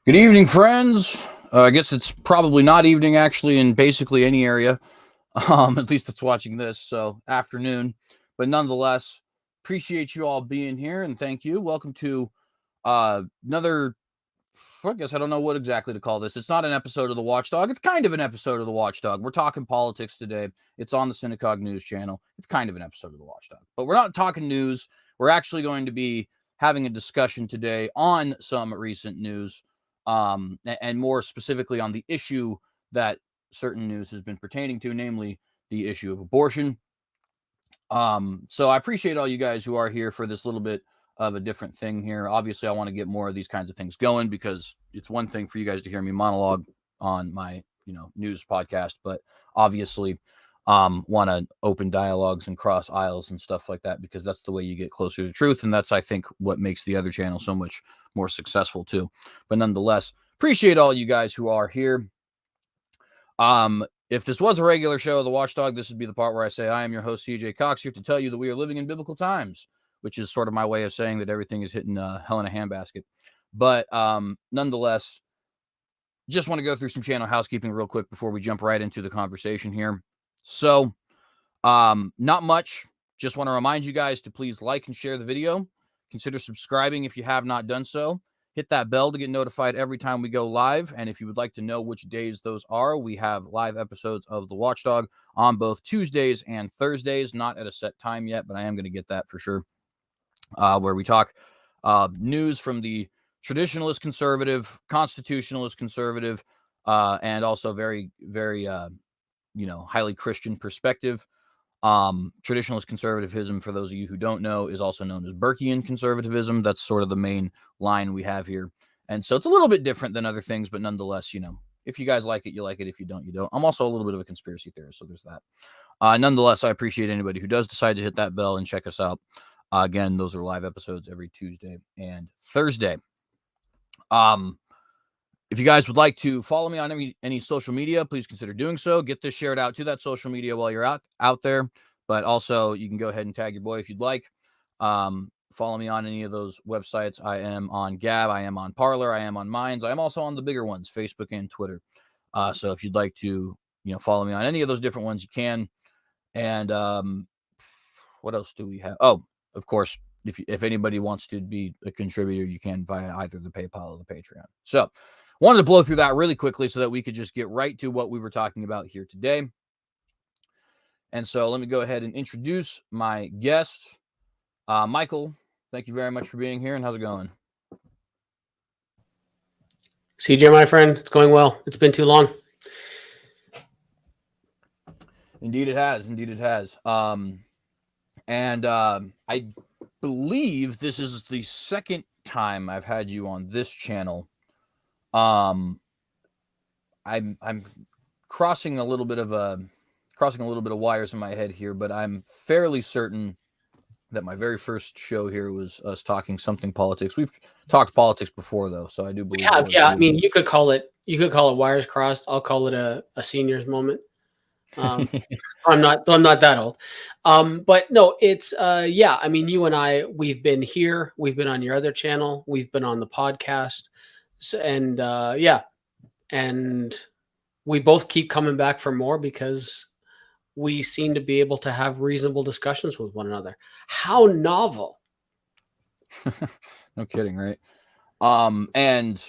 Good evening, friends. I guess it's probably not evening, actually, in basically any area, at least that's watching this, so afternoon. But nonetheless, appreciate you all being here, and thank you. Welcome to another, I guess I don't know what exactly to call this. It's not an episode of The Watchdog. It's kind of an episode of The Watchdog. We're talking politics today. It's on the Synagogue News channel. It's kind of an episode of The Watchdog. But we're not talking news. We're actually going to be having a discussion today on some recent news. And more specifically on the issue that certain news has been pertaining to, namely the issue of abortion. So I appreciate all you guys who are here for this little bit of a different thing here. Obviously, I want to get more of these kinds of things going because it's one thing for you guys to hear me monologue on my, news podcast, but obviously want to open dialogues and cross aisles and stuff like that, because that's the way you get closer to truth. And that's, I think, what makes the other channel so much more successful too. But nonetheless, appreciate all you guys who are here. If this was a regular show of The Watchdog, this would be the part where I say, I am your host, CJ Cox, here to tell you that we are living in biblical times, which is sort of my way of saying that everything is hitting hell in a handbasket. But nonetheless, just want to go through some channel housekeeping real quick before we jump right into the conversation here. So, not much. Just want to remind you guys to please like and share the video. Consider subscribing if you have not done so. Hit that bell to get notified every time we go live. And if you would like to know which days those are, we have live episodes of The Watchdog on both Tuesdays and Thursdays. Not at a set time yet, but I am going to get that for sure. Where we talk news from the traditionalist conservative, constitutionalist conservative, and also very, very, highly Christian perspective. Traditionalist conservatism, for those of you who don't know, is also known as Burkean conservatism. That's sort of the main line we have here. And so it's a little bit different than other things, but nonetheless, if you guys like it, you like it. If you don't, you don't. I'm also a little bit of a conspiracy theorist, so there's that. Nonetheless, I appreciate anybody who does decide to hit that bell and check us out. Again, those are live episodes every Tuesday and Thursday. If you guys would like to follow me on any social media, please consider doing so. Get this shared out to that social media while you're out there. But also, you can go ahead and tag your boy if you'd like. Follow me on any of those websites. I am on Gab. I am on Parler. I am on Minds. I am also on the bigger ones, Facebook and Twitter. So if you'd like to, follow me on any of those different ones, you can. And what else do we have? Oh, of course, if anybody wants to be a contributor, you can via either the PayPal or the Patreon. So wanted to blow through that really quickly so that we could just get right to what we were talking about here today. And so let me go ahead and introduce my guest, Micheal. Thank you very much for being here. And how's it going? CJ, my friend, it's going well. It's been too long. Indeed it has. Indeed it has. And I believe this is the second time I've had you on this channel. I'm crossing a little bit of wires in my head here, but I'm fairly certain that my very first show here was us talking something politics. We've talked politics before, though, so I do believe. We have, yeah. I mean, you could call it wires crossed. I'll call it a seniors moment. I'm not that old. But no, it's yeah. I mean, you and I, we've been here. We've been on your other channel. We've been on the podcast. So, and yeah, and we both keep coming back for more because we seem to be able to have reasonable discussions with one another. How novel. No kidding, right? And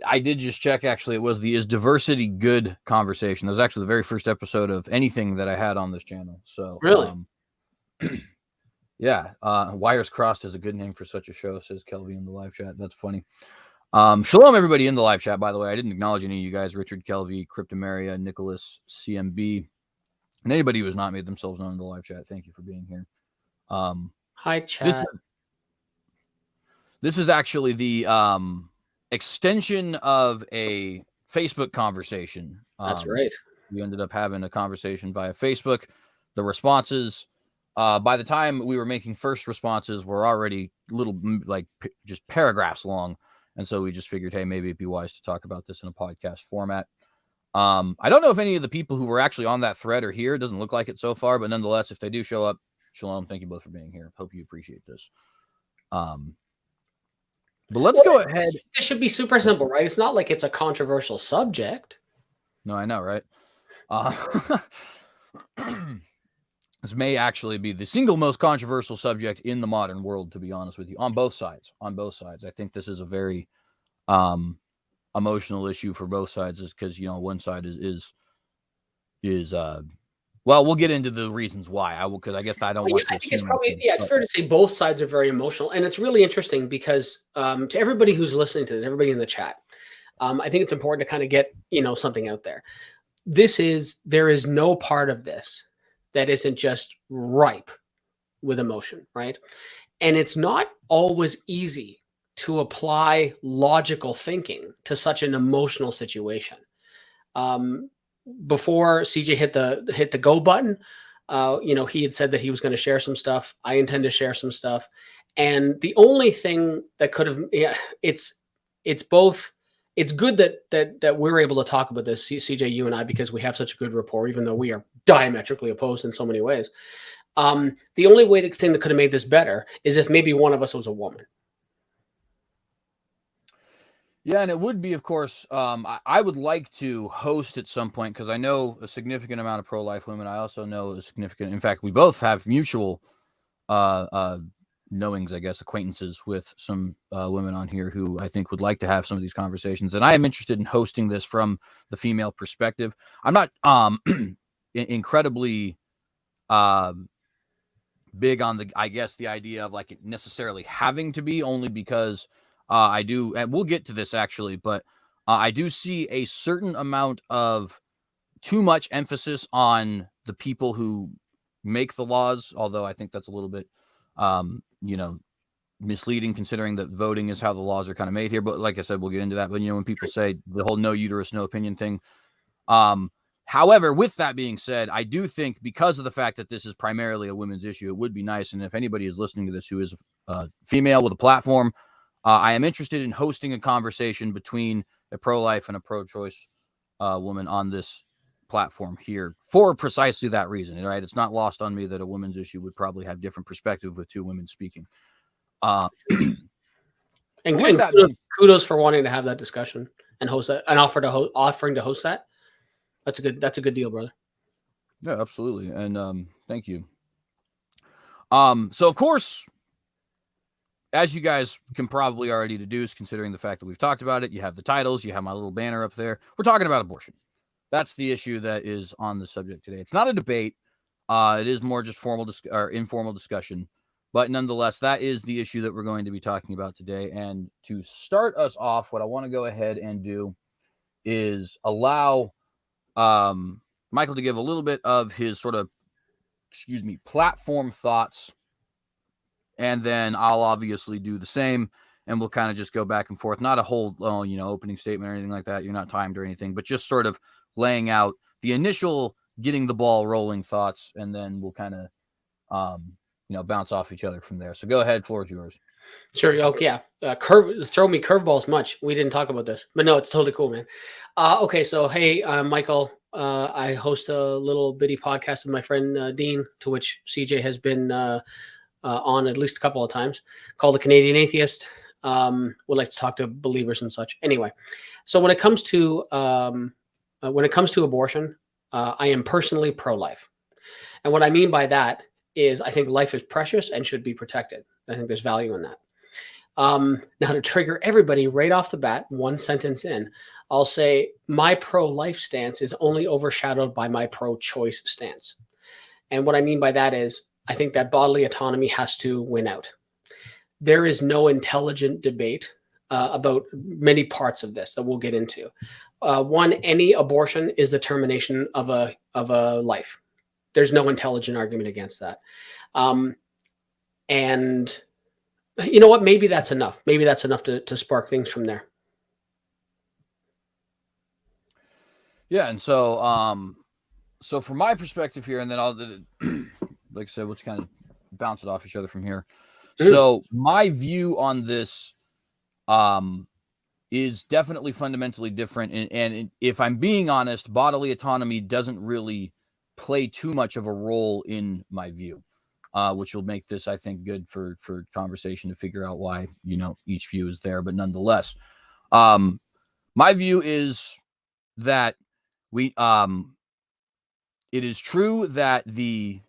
I did just check, actually, it was the Is Diversity Good conversation. That was actually the very first episode of anything that I had on this channel. So really? Yeah. Wires Crossed is a good name for such a show, says Kelvy in the live chat. That's funny. Shalom, everybody in the live chat, by the way. I didn't acknowledge any of you guys. Richard, Kelvy, Cryptomaria, Nicholas, CMB, and anybody who has not made themselves known in the live chat. Thank you for being here. Hi, chat. This is actually the extension of a Facebook conversation. That's right. We ended up having a conversation via Facebook. The responses, by the time we were making first responses, were already little, like, just paragraphs long. And so we just figured, hey, maybe it'd be wise to talk about this in a podcast format. I don't know if any of the people who were actually on that thread are here. It doesn't look like it so far, but nonetheless, if they do show up, shalom. Thank you both for being here. Hope you appreciate this. But let's go ahead. This should be super simple, right? It's not like it's a controversial subject. No, I know, right? This may actually be the single most controversial subject in the modern world, to be honest with you, on both sides. On both sides, I think this is a very emotional issue for both sides, is because, you know, one side is well, we'll get into the reasons why. Because I guess I don't want to. I think it's probably, it's fair to say both sides are very emotional, and it's really interesting because to everybody who's listening to this, everybody in the chat, I think it's important to kind of get, you know, something out there. There is no part of this that isn't just ripe with emotion, right? And it's not always easy to apply logical thinking to such an emotional situation. Before CJ hit the go button, you know, he had said that he was going to share some stuff. I intend to share some stuff, and the only thing that could have, it's both. It's good that we're able to talk about this, CJ, you and I, because we have such a good rapport, even though we are diametrically opposed in so many ways. The only thing that could have made this better is if maybe one of us was a woman. Yeah, and it would be, of course, I would like to host at some point, because I know a significant amount of pro-life women. I also know a significant, in fact, we both have mutual knowings, I guess, acquaintances with some women on here who I think would like to have some of these conversations. And I am interested in hosting this from the female perspective. I'm not incredibly big on the idea of like it necessarily having to be, only because I do, and we'll get to this actually, but I do see a certain amount of too much emphasis on the people who make the laws, although I think that's a little bit, you know, misleading, considering that voting is how the laws are kind of made here. But like I said, we'll get into that. But, you know, when people say the whole no uterus, no opinion thing. However, with that being said, I do think because of the fact that this is primarily a women's issue, it would be nice. And if anybody is listening to this who is female with a platform, I am interested in hosting a conversation between a pro-life and a pro-choice woman on this platform here for precisely that reason, right? It's not lost on me that a women's issue would probably have different perspective with two women speaking. And kudos for wanting to have that discussion and host that, and offering to host that. That's a good deal, brother. Yeah, absolutely. And thank you. So of course, as you guys can probably already deduce, considering the fact that we've talked about it, you have the titles, you have my little banner up there. We're talking about abortion. That's the issue that is on the subject today. It's not a debate. It is more just informal discussion. But nonetheless, that is the issue that we're going to be talking about today. And to start us off, what I want to go ahead and do is allow Michael to give a little bit of his sort of, platform thoughts. And then I'll obviously do the same, and we'll kind of just go back and forth. Not a whole, opening statement or anything like that. You're not timed or anything, but just sort of laying out the initial getting the ball rolling thoughts, and then we'll kind of, bounce off each other from there. So go ahead, floor is yours. Sure. Okay. Yeah. Throw me curveballs much. We didn't talk about this, but no, it's totally cool, man. Okay. So, hey, Michael, I host a little bitty podcast with my friend Dean, to which CJ has been on at least a couple of times, called the Canadian Atheist. Would like to talk to believers and such. Anyway, so when it comes to abortion, I am personally pro-life, and what I mean by that is I think life is precious and should be protected. I think there's value in that. Now, to trigger everybody right off the bat, one sentence in, I'll say my pro-life stance is only overshadowed by my pro-choice stance. And what I mean by that is I think that bodily autonomy has to win out. There is no intelligent debate about many parts of this that we'll get into. One, any abortion is the termination of a life. There's no intelligent argument against that. And you know what? Maybe that's enough. Maybe that's enough to spark things from there. Yeah. And so, so from my perspective here, and then I'll, like I said, let's kind of bounce it off each other from here. Mm-hmm. So my view on this is definitely fundamentally different. And if I'm being honest, bodily autonomy doesn't really play too much of a role in my view. which will make this, I think, good for conversation to figure out why, each view is there. But nonetheless, my view is that it is true that the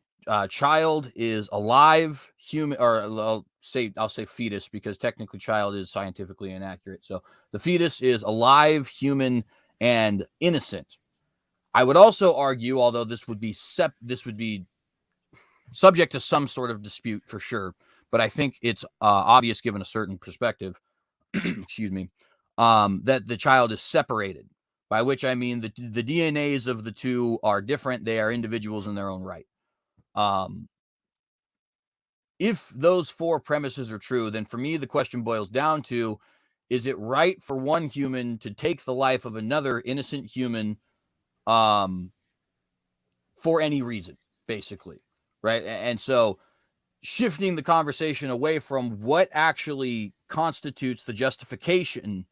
child is alive, human, or I'll say fetus, because technically child is scientifically inaccurate. So the fetus is alive, human, and innocent. I would also argue, although this would be subject to some sort of dispute for sure, but I think it's obvious given a certain perspective, excuse me, that the child is separated, by which I mean the DNAs of the two are different. They are individuals in their own right. If those four premises are true, then for me, the question boils down to, is it right for one human to take the life of another innocent human for any reason, basically, right? And so shifting the conversation away from what actually constitutes the justification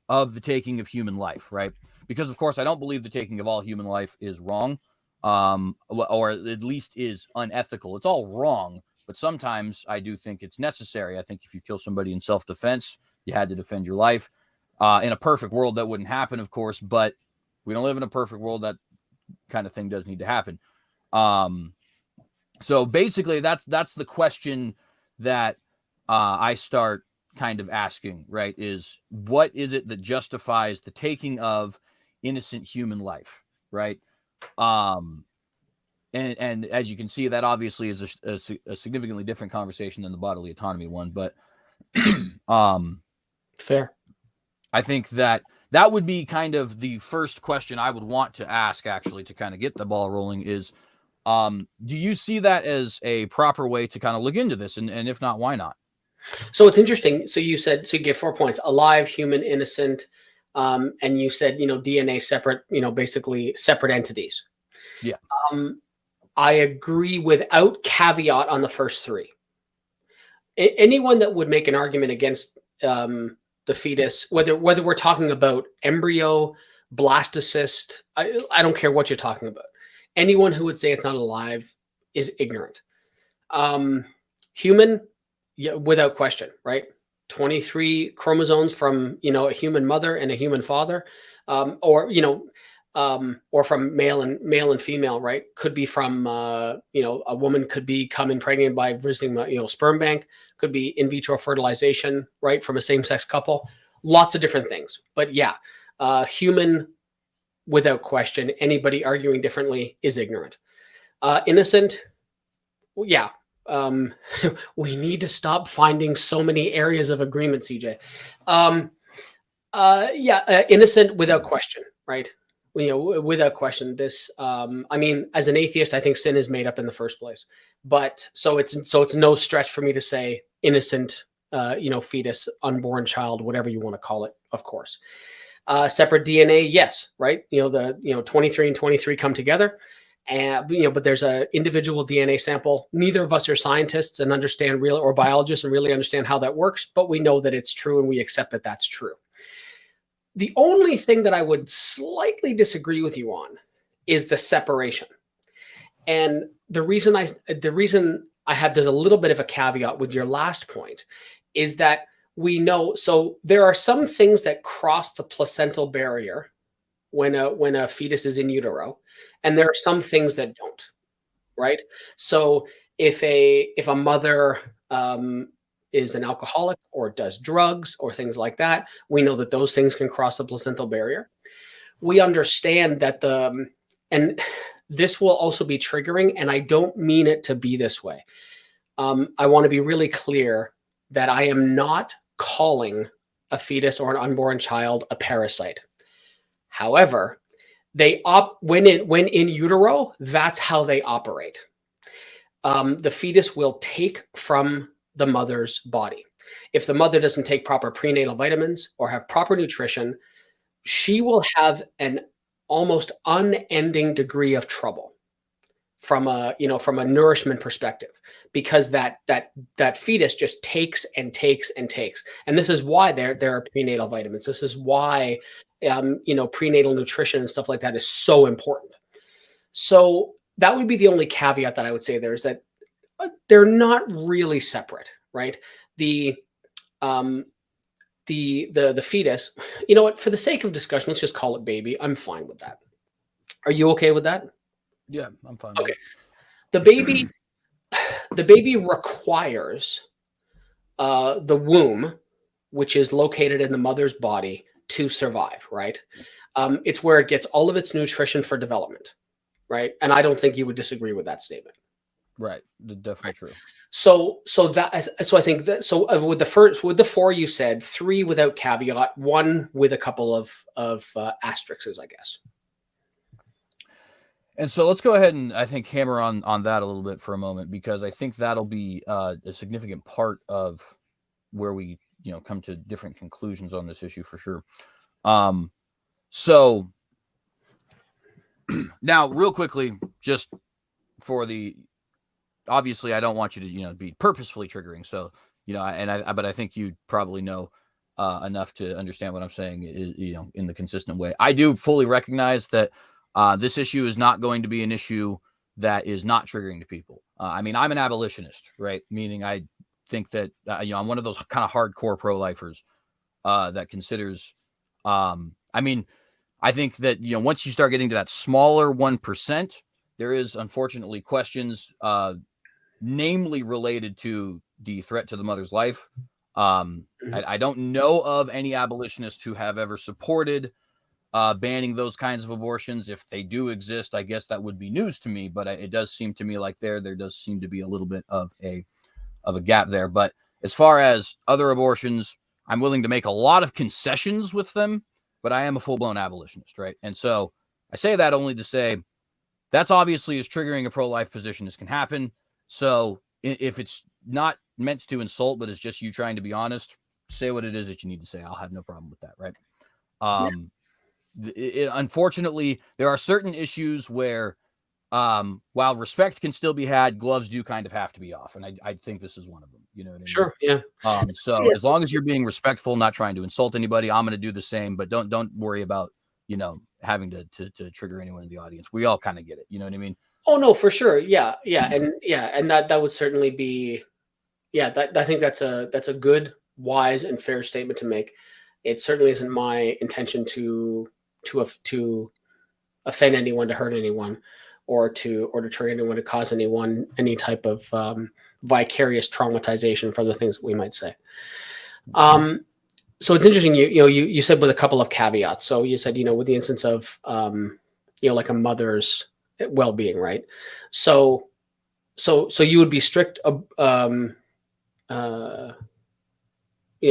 of the taking of human life, right? Because, of course, I don't believe the taking of all human life is wrong, or at least is unethical. It's all wrong, but sometimes I do think it's necessary. I think if you kill somebody in self-defense, you had to defend your life. In a perfect world, that wouldn't happen, of course, but we don't live in a perfect world. That kind of thing does need to happen. So basically, that's the question that I start kind of asking, right? Is what is it that justifies the taking of innocent human life, right? And as you can see, that obviously is a significantly different conversation than the bodily autonomy one, but fair. I think that would be kind of the first question I would want to ask, actually, to kind of get the ball rolling is, do you see that as a proper way to kind of look into this? And if not, why not? So it's interesting. So you said, so you give 4 points: alive, human, innocent. And you said, DNA separate, basically separate entities. Yeah. I agree without caveat on the first three. Anyone that would make an argument against the fetus, whether we're talking about embryo, blastocyst, I don't care what you're talking about. Anyone who would say it's not alive is ignorant. Human, yeah, without question, right? 23 chromosomes from, a human mother and a human father, or from male and female, right? Could be from, a woman could be coming pregnant by visiting, sperm bank, could be in vitro fertilization, right? From a same-sex couple, lots of different things. But yeah, human, without question. Anybody arguing differently is ignorant. Innocent, yeah. We need to stop finding so many areas of agreement, CJ. Innocent without question, right? Without question. This, as an atheist, I think sin is made up in the first place. But so it's no stretch for me to say innocent, fetus, unborn child, whatever you want to call it, of course. Separate DNA, yes, right? 23 and 23 come together. But there's a individual DNA sample. Neither of us are scientists and understand or biologists and really understand how that works, but we know that it's true and we accept that that's true. The only thing that I would slightly disagree with you on is the separation. And the reason I have there's a little bit of a caveat with your last point is that we know, so there are some things that cross the placental barrier when a fetus is in utero, and there are some things that don't, right? So if a mother is an alcoholic or does drugs or things like that, we know that those things can cross the placental barrier. We understand that and this will also be triggering, and I don't mean it to be this way. I want to be really clear that I am not calling a fetus or an unborn child a parasite. However, when in utero, that's how they operate. The fetus will take from the mother's body. If the mother doesn't take proper prenatal vitamins or have proper nutrition, she will have an almost unending degree of trouble from a nourishment perspective, because that fetus just takes and takes and takes. And this is why there are prenatal vitamins. This is why prenatal nutrition and stuff like that is so important. So that would be the only caveat that I would say there, is that they're not really separate, right? The the fetus, you know what, for the sake of discussion, let's just call it baby. I'm fine with that. Are you okay with that? Yeah, I'm fine. Okay. The baby, the baby requires the womb, which is located in the mother's body, to survive, right? It's where it gets all of its nutrition for development, right? And I don't think you would disagree with that statement. Right. Definitely Right. true. So I think that with the four you said, three without caveat, one with a couple of asterisks, I guess. And so let's go ahead and I think hammer on that a little bit for a moment, because I think that'll be a significant part of where we come to different conclusions on this issue for sure. So now real quickly, just for the obviously I don't want you to be purposefully triggering. So but I think you probably know enough to understand what I'm saying in the consistent way. I do fully recognize that this issue is not going to be an issue that is not triggering to people. I mean, I'm an abolitionist, right? Meaning I think that I'm one of those kind of hardcore pro-lifers that considers. I mean, I think that once you start getting to that smaller 1%, there is unfortunately questions, namely related to the threat to the mother's life. I don't know of any abolitionists who have ever supported banning those kinds of abortions. If they do exist, I guess that would be news to me, but it does seem to me like there does seem to be a little bit of a gap there. But as far as other abortions, I'm willing to make a lot of concessions with them, but I am a full-blown abolitionist, right? And so I say that only to say that's obviously as triggering a pro-life position as can happen. So if it's not meant to insult, but it's just you trying to be honest, say what it is that you need to say. I'll have no problem with that, right? Unfortunately, there are certain issues where, while respect can still be had, gloves do kind of have to be off, and I think this is one of them. You know what I mean? Sure. Yeah. So as long as you're being respectful, not trying to insult anybody, I'm going to do the same. But don't worry about having to trigger anyone in the audience. We all kind of get it. You know what I mean? Oh no, for sure. Yeah, and that would certainly be. Yeah, I think that's a good, wise, and fair statement to make. It certainly isn't my intention to offend anyone, to hurt anyone, or to trigger anyone, to cause anyone any type of vicarious traumatization from the things that we might say. So it's interesting. You said with a couple of caveats. So you said with the instance of like a mother's well-being, right? So you would be strict.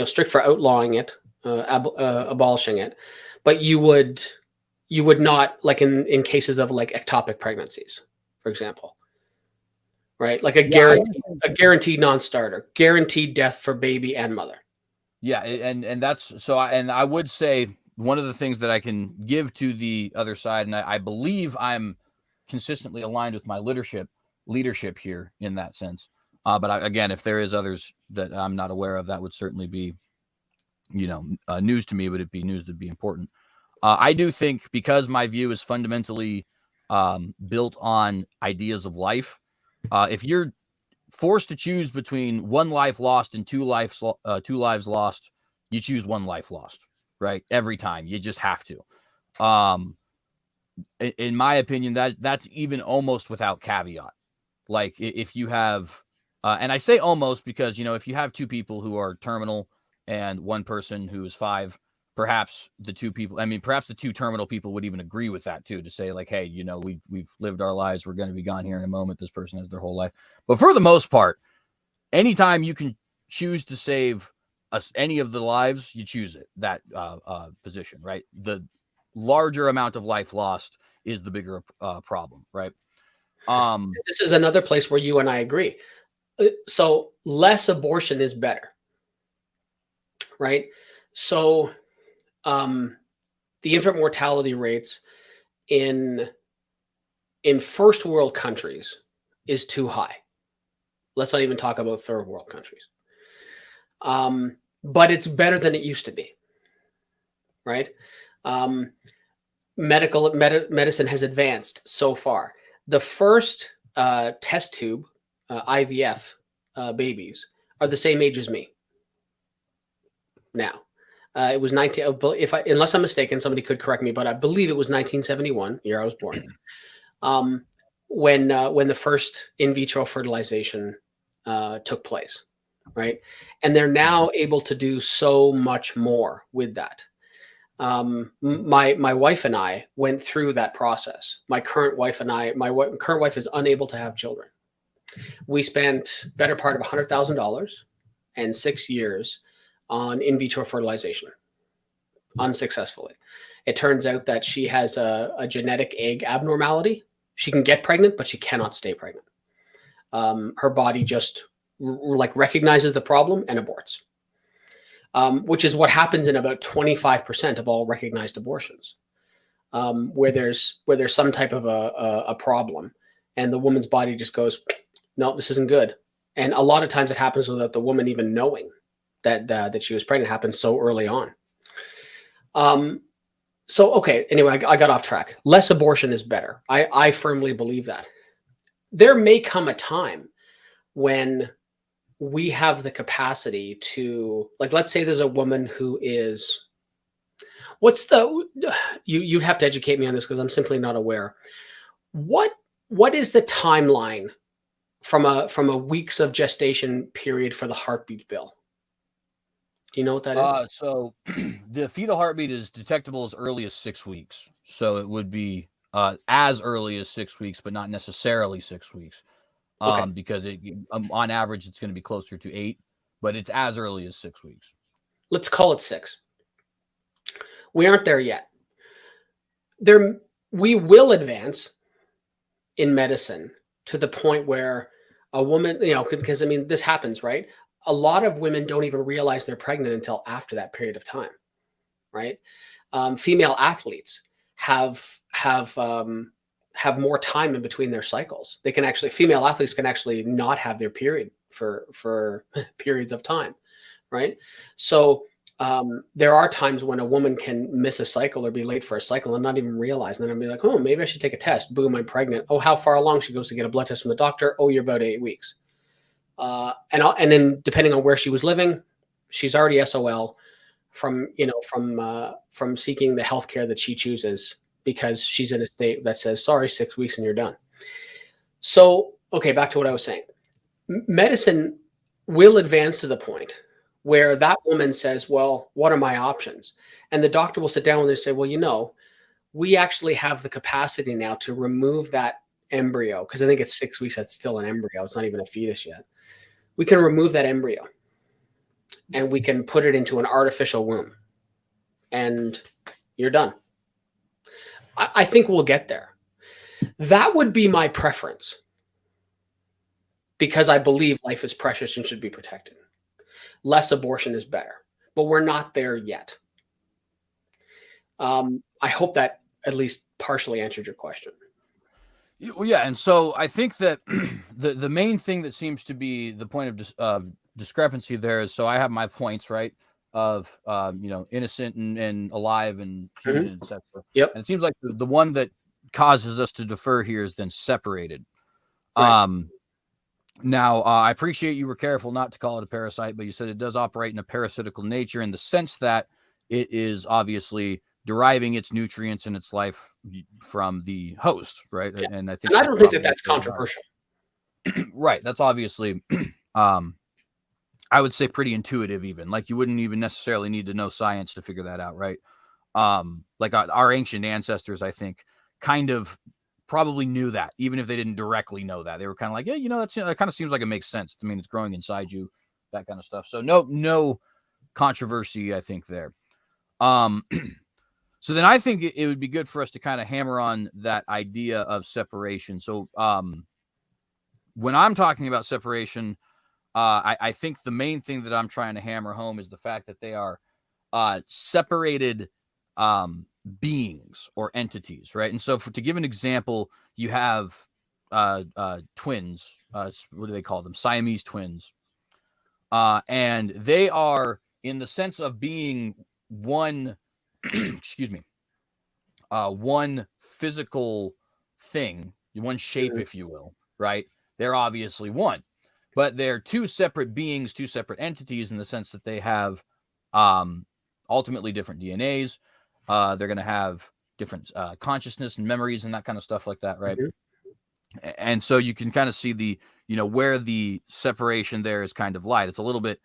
Strict for outlawing it, abolishing it, but you would not, like in cases of like ectopic pregnancies, for example, right? Like a guaranteed non-starter, guaranteed death for baby and mother. Yeah, and that's so. I would say one of the things that I can give to the other side, and I believe I'm consistently aligned with my leadership here in that sense. But again, if there is others that I'm not aware of, that would certainly be, news to me. Would it be news that'd be important? I do think, because my view is fundamentally built on ideas of life, if you're forced to choose between one life lost and two lives lost, you choose one life lost, right? Every time. You just have to. In my opinion, that's even almost without caveat. Like if you have, and I say almost because, if you have two people who are terminal and one person who is 5, perhaps the two terminal people would even agree with that too, to say like, hey, we've lived our lives. We're going to be gone here in a moment. This person has their whole life. But for the most part, anytime you can choose to save any of the lives, you choose it, that position, right? The larger amount of life lost is the bigger problem, right? This is another place where you and I agree. So less abortion is better, right? So the infant mortality rates in first world countries is too high. Let's not even talk about third world countries. But it's better than it used to be, right? Medicine has advanced so far. The first test tube IVF babies are the same age as me now. It was 19. Unless I'm mistaken, somebody could correct me, but I believe it was 1971, year I was born, when the first in vitro fertilization took place, right? And they're now able to do so much more with that. My wife and I went through that process. My current wife is unable to have children. We spent better part of $100,000 and 6 years on in vitro fertilization, unsuccessfully. It turns out that she has a genetic egg abnormality. She can get pregnant, but she cannot stay pregnant. Her body just recognizes the problem and aborts, which is what happens in about 25% of all recognized abortions, where there's some type of a problem, and the woman's body just goes, no, this isn't good. And a lot of times it happens without the woman even knowing that she was pregnant. It happens so early on. So, okay, anyway, I got off track. Less abortion is better. I firmly believe that. There may come a time when we have the capacity to, let's say there's a woman who is, you'd have to educate me on this because I'm simply not aware. What is the timeline from a weeks of gestation period for the heartbeat bill? Do you know what that is? So the fetal heartbeat is detectable as early as 6 weeks. So it would be as early as 6 weeks, but not necessarily 6 weeks. Okay. Because on average, it's going to be closer to 8, but it's as early as 6 weeks. Let's call it 6. We aren't there yet. We will advance in medicine to the point where a woman, because this happens, right? A lot of women don't even realize they're pregnant until after that period of time, right? Female athletes have more time in between their cycles. Female athletes can actually not have their period for periods of time, right? So there are times when a woman can miss a cycle or be late for a cycle and not even realize. And then I'll be like, oh, maybe I should take a test. Boom, I'm pregnant. Oh, how far along? She goes to get a blood test from the doctor. Oh, you're about 8 weeks. And then depending on where she was living, she's already SOL from seeking the healthcare that she chooses because she's in a state that says, sorry, 6 weeks and you're done. So, okay, back to what I was saying. Medicine will advance to the point where that woman says, well, what are my options? And the doctor will sit down with her and say, well, we actually have the capacity now to remove that embryo, because I think it's 6 weeks. That's still an embryo. It's not even a fetus yet. We can remove that embryo and we can put it into an artificial womb and you're done. I think we'll get there. That would be my preference because I believe life is precious and should be protected. Less abortion is better, but we're not there yet. I hope that at least partially answered your question. Well, yeah, and so I think that the main thing that seems to be the point of discrepancy there is, so I have my points, right, of innocent and alive and human, and etc. Yep. And it seems like the one that causes us to defer here is then separated. Right. Now, I appreciate you were careful not to call it a parasite, but you said it does operate in a parasitical nature in the sense that it is obviously deriving its nutrients and its life from the host, right? Yeah. And I think, and I don't think that's controversial. Right. That's obviously, I would say pretty intuitive, even. Like you wouldn't even necessarily need to know science to figure that out, right? Like our ancient ancestors, I think, kind of probably knew that, even if they didn't directly know that. They were kind of like, yeah, that kind of seems like it makes sense. I mean, it's growing inside you, that kind of stuff. So no controversy, I think, there. So then I think it would be good for us to kind of hammer on that idea of separation. So when I'm talking about separation, I think the main thing that I'm trying to hammer home is the fact that they are separated beings or entities, right? And so to give an example, you have twins. What do they call them? Siamese twins. And they are, in the sense of being one, excuse me, one physical thing, one shape, if you will, right? they're obviously one. But they're two separate beings, two separate entities in the sense that they have ultimately different DNAs. They're going to have different consciousness and memories and that kind of stuff like that, right? Mm-hmm. And so you can kind of see the, where the separation there is kind of light. It's a little bit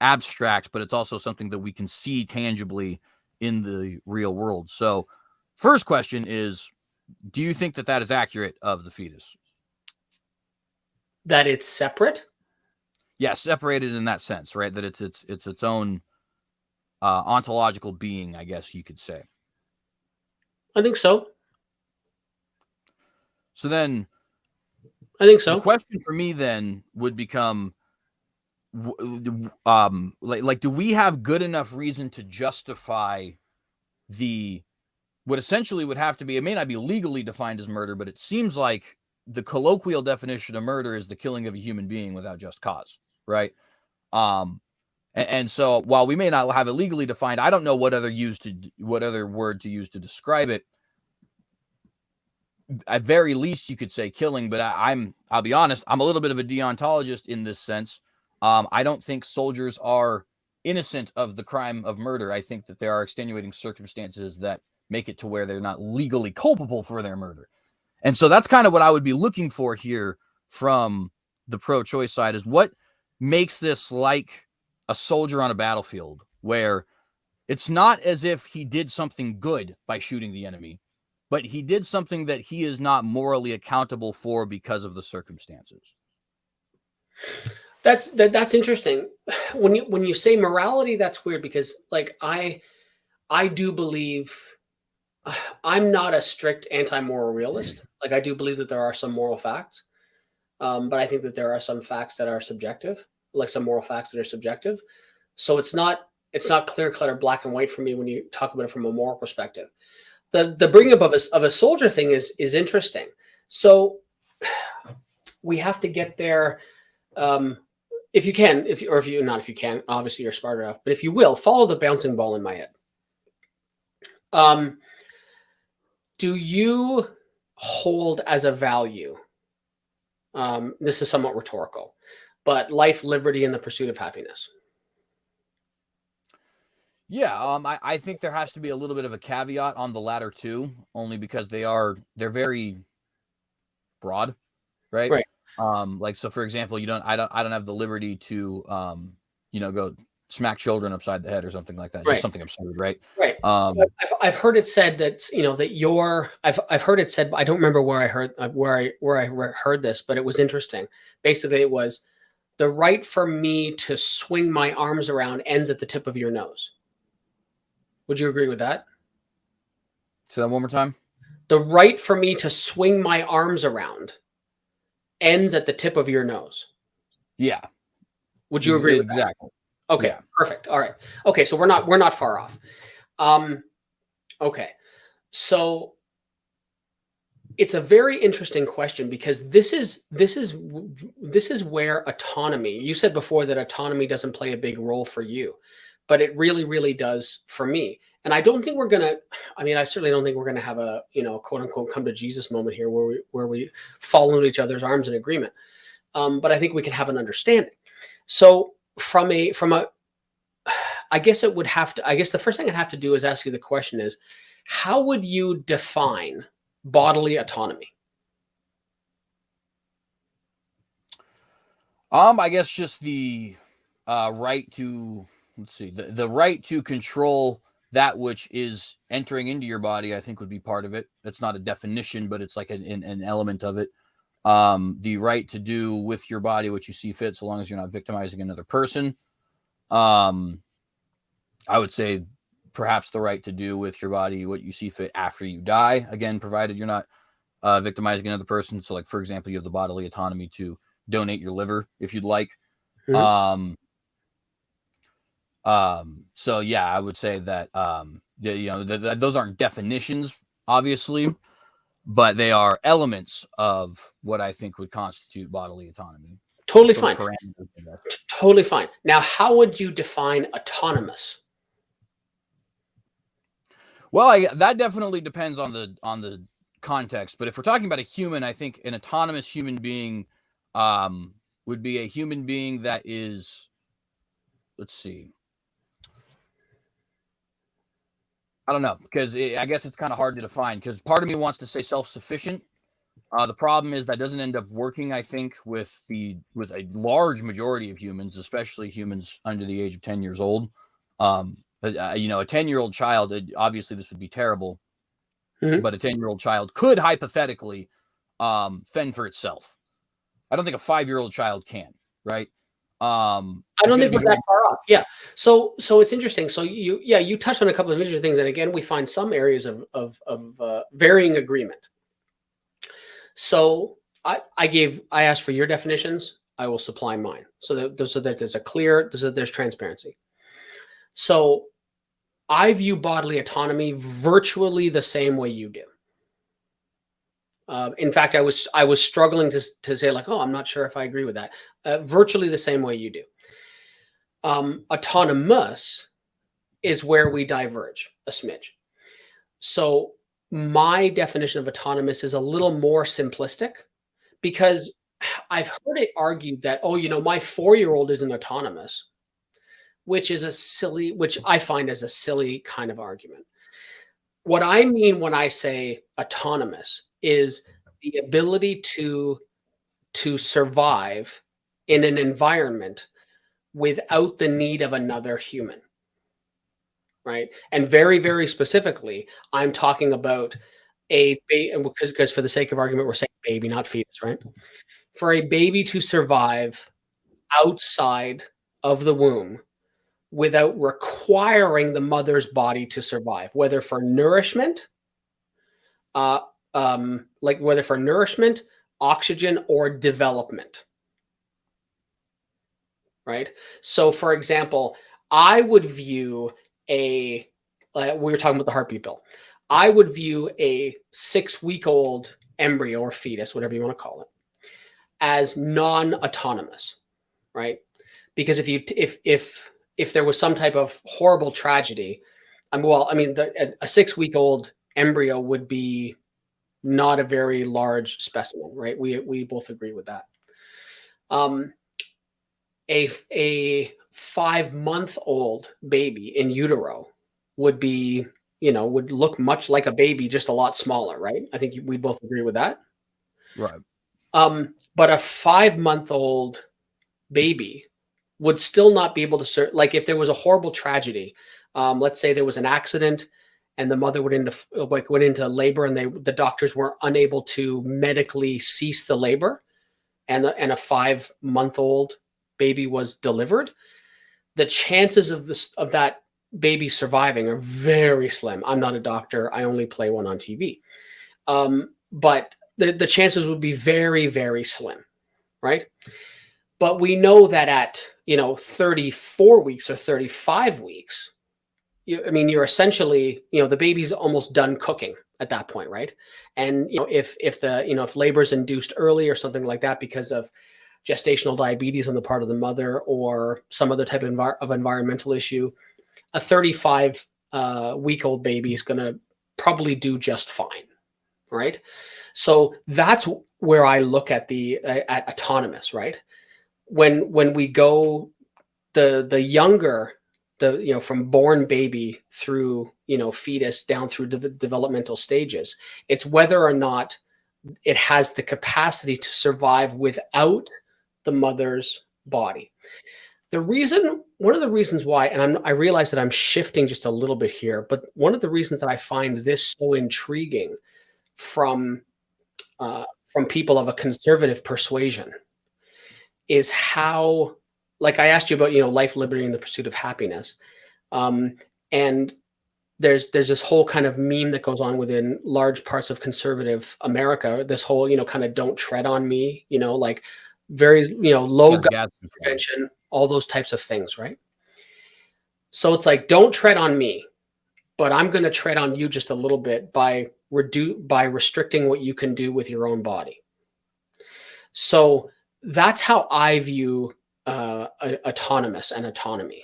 abstract, but it's also something that we can see tangibly in the real world. So first question is, do you think that that is accurate of the fetus? That it's separate? Yeah, separated in that sense, right? That it's its own ontological being, I guess you could say. I think so. So then, I think so. The question for me then would become, like, do we have good enough reason to justify what essentially would have to be? It may not be legally defined as murder, but it seems like the colloquial definition of murder is the killing of a human being without just cause, right? And so while we may not have it legally defined, I don't know what other word to use to describe it. At very least, you could say killing, but I'll be honest, I'm a little bit of a deontologist in this sense. I don't think soldiers are innocent of the crime of murder. I think that there are extenuating circumstances that make it to where they're not legally culpable for their murder. And so that's kind of what I would be looking for here from the pro-choice side, is what makes this like a soldier on a battlefield, where it's not as if he did something good by shooting the enemy, but he did something that he is not morally accountable for because of the circumstances. That's interesting. When you say morality, that's weird, because like I do believe, I'm not a strict anti-moral realist. Like, I do believe that there are some moral facts, but I think that there are some facts that are subjective, like some moral facts that are subjective. So it's not clear-cut or black and white for me when you talk about it from a moral perspective. The bringing up of a soldier thing is interesting. So we have to get there. If you can, if you can, obviously you're smart enough, but if you will, follow the bouncing ball in my head. Do you hold as a value, this is somewhat rhetorical, but life, liberty, and the pursuit of happiness? Yeah, I think there has to be a little bit of a caveat on the latter two, only because they're very broad, right? Right. Like, so for example, I don't have the liberty to go smack children upside the head or something like that. Just right. Something absurd, right? Right. So I've heard it said that I've heard it said, I don't remember where I heard this, but it was interesting. Basically, it was, the right for me to swing my arms around ends at the tip of your nose. Would you agree with that? Say that one more time. The right for me to swing my arms around ends at the tip of your nose. Yeah. Would you agree with that? Exactly. Okay, yeah. Perfect. All right. Okay, so we're not far off. Okay. So it's a very interesting question, because this is where autonomy, you said before that autonomy doesn't play a big role for you, but it really, really does for me. And I don't think I certainly don't think we're going to have a, quote unquote, come to Jesus moment here where we fall into each other's arms in agreement. But I think we can have an understanding. So I guess the first thing I'd have to do is ask you the question is, how would you define bodily autonomy? I guess just the right to, the right to control that which is entering into your body, I think would be part of it. That's not a definition, but it's like an element of it. The right to do with your body what you see fit, so long as you're not victimizing another person. I would say perhaps the right to do with your body what you see fit after you die, again, provided you're not victimizing another person. So, like, for example, you have the bodily autonomy to donate your liver if you'd like. Mm-hmm. So yeah, I would say that those aren't definitions, obviously, but they are elements of what I think would constitute bodily autonomy. Totally fine. Totally fine. Now, how would you define autonomous? Well, that definitely depends on the context. But if we're talking about a human, I think an autonomous human being would be a human being that is, let's see, I don't know, because I guess it's kind of hard to define, because part of me wants to say self-sufficient. The problem is that doesn't end up working, I think, with a large majority of humans, especially humans under the age of 10 years old. A 10-year-old child, obviously this would be terrible, but a 10-year-old child could hypothetically fend for itself. I don't think a 5-year-old child can, right? I don't think we're that far off. Yeah. So it's interesting. So you touched on a couple of interesting things, and again, we find some areas of varying agreement. So I asked for your definitions. I will supply mine, so that there's transparency. So I view bodily autonomy virtually the same way you do. In fact, I was struggling to say, like, oh, I'm not sure if I agree with that. Virtually the same way you do. Autonomous is where we diverge a smidge. So my definition of autonomous is a little more simplistic, because I've heard it argued that, oh, my 4-year-old isn't autonomous, which I find as a silly kind of argument. What I mean when I say autonomous is the ability to survive in an environment without the need of another human, right? And very, very specifically, I'm talking about because for the sake of argument, we're saying baby, not fetus, right? For a baby to survive outside of the womb without requiring the mother's body to survive, whether for nourishment, oxygen, or development, right? So, for example, I would view we were talking about the heartbeat bill. I would view a 6-week-old embryo or fetus, whatever you want to call it, as non-autonomous, right? Because if there was some type of horrible tragedy, a 6-week-old embryo would be not a very large specimen, right? We both agree with that. A 5-month-old baby in utero would look much like a baby, just a lot smaller, right? I think we both agree with that. Right. But a 5-month-old baby would still not be able to like, if there was a horrible tragedy, let's say there was an accident and the mother went into labor, and the doctors were unable to medically cease the labor, and a 5-month-old baby was delivered, the chances of that baby surviving are very slim. I'm not a doctor. I only play one on TV. But the chances would be very, very slim, right? But we know that at 34 weeks or 35 weeks, you're essentially, the baby's almost done cooking at that point, right? And if labor's induced early or something like that because of gestational diabetes on the part of the mother or some other type of environmental issue, a 35-week-old baby is going to probably do just fine, right? So that's where I look at at autonomous, right? When we go the younger, from born baby through fetus down through developmental stages, it's whether or not it has the capacity to survive without the mother's body. One of the reasons why, and I realize that I'm shifting just a little bit here, but one of the reasons that I find this so intriguing from people of a conservative persuasion is how, like I asked you about, life, liberty, and the pursuit of happiness. And there's this whole kind of meme that goes on within large parts of conservative America, this whole, kind of don't tread on me, like very, low gun prevention, all those types of things, right? So it's like, don't tread on me, but I'm going to tread on you just a little bit by restricting what you can do with your own body. So that's how I view autonomous and autonomy.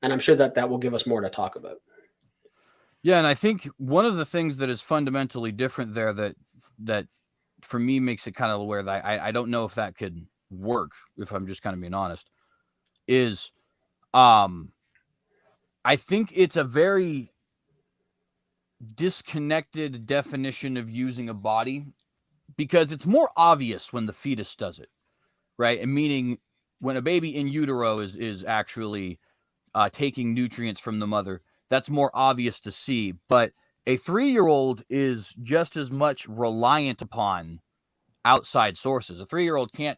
And I'm sure that will give us more to talk about. Yeah, and I think one of the things that is fundamentally different there that for me makes it kind of where that I don't know if that could work, if I'm just kind of being honest, is I think it's a very disconnected definition of using a body, because it's more obvious when the fetus does it, right? And meaning when a baby in utero is actually taking nutrients from the mother, that's more obvious to see. But a 3-year-old is just as much reliant upon outside sources. A 3-year-old can't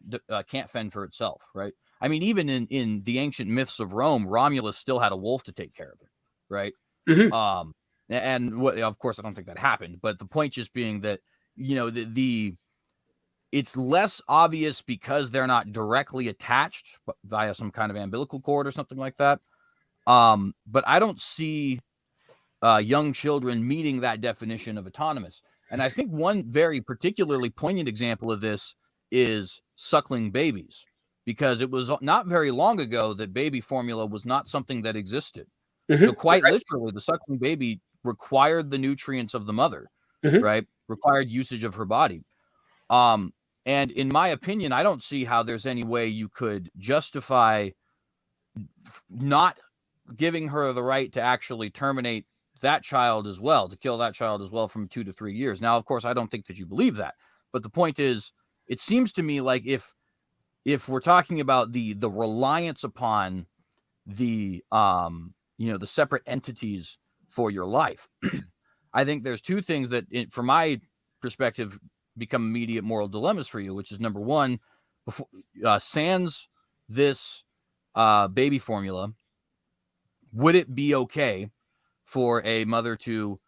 fend for itself, right? I mean, even in the ancient myths of Rome, Romulus still had a wolf to take care of it, right? Mm-hmm. And of course, I don't think that happened. But the point just being that, you know, it's less obvious because they're not directly attached via some kind of umbilical cord or something like that. But I don't see young children meeting that definition of autonomous. And I think one very particularly poignant example of this is suckling babies, because it was not very long ago that baby formula was not something that existed. Mm-hmm. So quite literally, the suckling baby required the nutrients of the mother, Mm-hmm. right? Required usage of her body. And in my opinion, I don't see how there's any way you could justify not giving her the right to actually terminate that child as well, to kill that child as well from 2 to 3 years. Now, of course, I don't think that you believe that, but the point is, it seems to me like if we're talking about the reliance upon the the separate entities for your life, I think there's two things that, from my perspective, become immediate moral dilemmas for you, which is, number one, before sans this baby formula, would it be okay for a mother to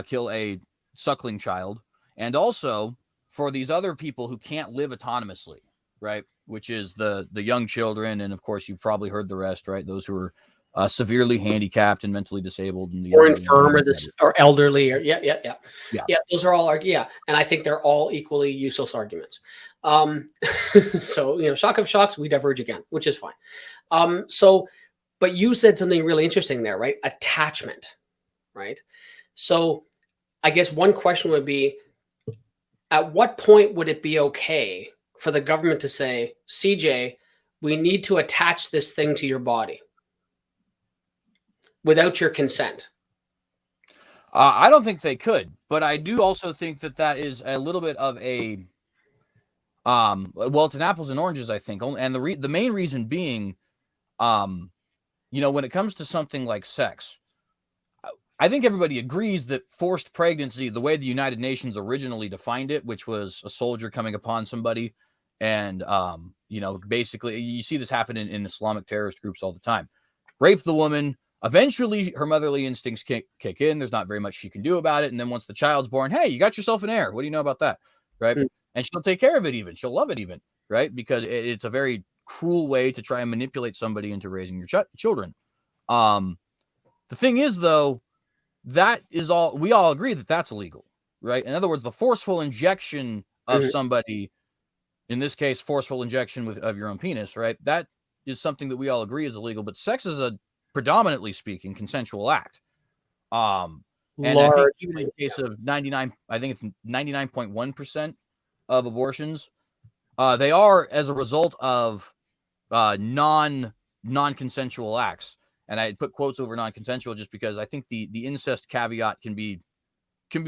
kill a suckling child? And also for these other people who can't live autonomously, right? Which is the young children. And of course, you've probably heard the rest, right? Those who are severely handicapped and mentally disabled, and Or infirm, or elderly, or yeah. Those are all and I think they're all equally useless arguments. So shock of shocks, we diverge again, which is fine. But you said something really interesting there, right? Attachment, right? So I guess one question would be, at what point would it be okay for the government to say, CJ, we need to attach this thing to your body without your consent? I don't think they could, but I do also think that is a little bit of a, well, it's an apples and oranges, I think. And the main reason being, when it comes to something like sex, I think everybody agrees that forced pregnancy, the way the United Nations originally defined it, which was a soldier coming upon somebody, and basically you see this happen in Islamic terrorist groups all the time. Rape the woman, eventually her motherly instincts kick in. There's not very much she can do about it. And then once the child's born, hey, you got yourself an heir. What do you know about that? Right. Mm. And she'll take care of it even. She'll love it even. Right. Because it's a very cruel way to try and manipulate somebody into raising your children. The thing is, though, that is all, we all agree that that's illegal. Right. In other words, the forceful injection of somebody, in this case, forceful injection of your own penis. Right. That is something that we all agree is illegal. But sex is a, predominantly speaking, consensual act. And I think even in the case of 99.1% of abortions, they are as a result of non-consensual acts. And I put quotes over non-consensual just because I think the incest caveat can be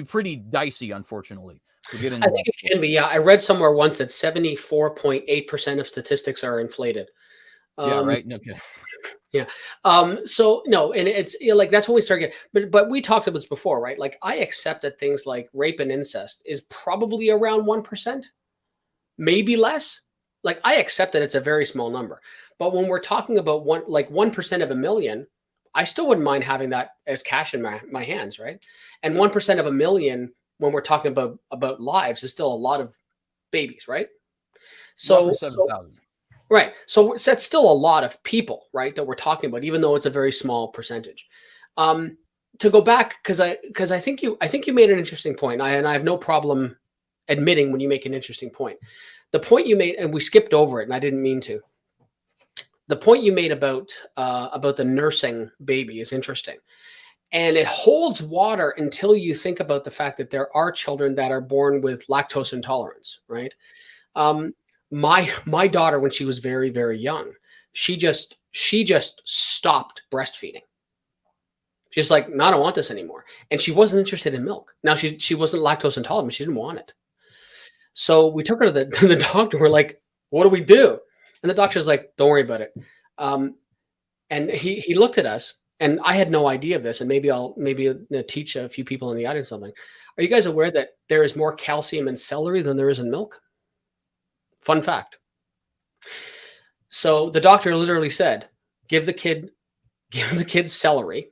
pretty dicey, unfortunately. I think it can be. Yeah, I read somewhere once that 74.8% of statistics are inflated. Yeah, right. No kidding. Yeah. So no, and it's like that's when we start getting. But we talked about this before, right? Like I accept that things like rape and incest is probably around 1%, maybe less. Like I accept that it's a very small number. But when we're talking about 1% of a million, I still wouldn't mind having that as cash in my hands, right? And 1% of a million, when we're talking about lives, is still a lot of babies, right? So 7,000. Right. So that's still a lot of people, right, that we're talking about, even though it's a very small percentage. To go back, because I think you made an interesting point, and I have no problem admitting when you make an interesting point. The point you made, and we skipped over it, and I didn't mean to. The point you made about the nursing baby is interesting, And it holds water until you think about the fact that there are children that are born with lactose intolerance, right? Um, my daughter, when she was very, very young, she just stopped breastfeeding. She's like, no, I don't want this anymore. And she wasn't interested in milk. Now she wasn't lactose intolerant, she didn't want it. So we took her to the doctor. We're like, what do we do? And the doctor's like, don't worry about it. And he looked at us, and I had no idea of this. And maybe I'll teach a few people in the audience something. Are you guys aware that there is more calcium in celery than there is in milk? Fun fact. So the doctor literally said, give the kid celery.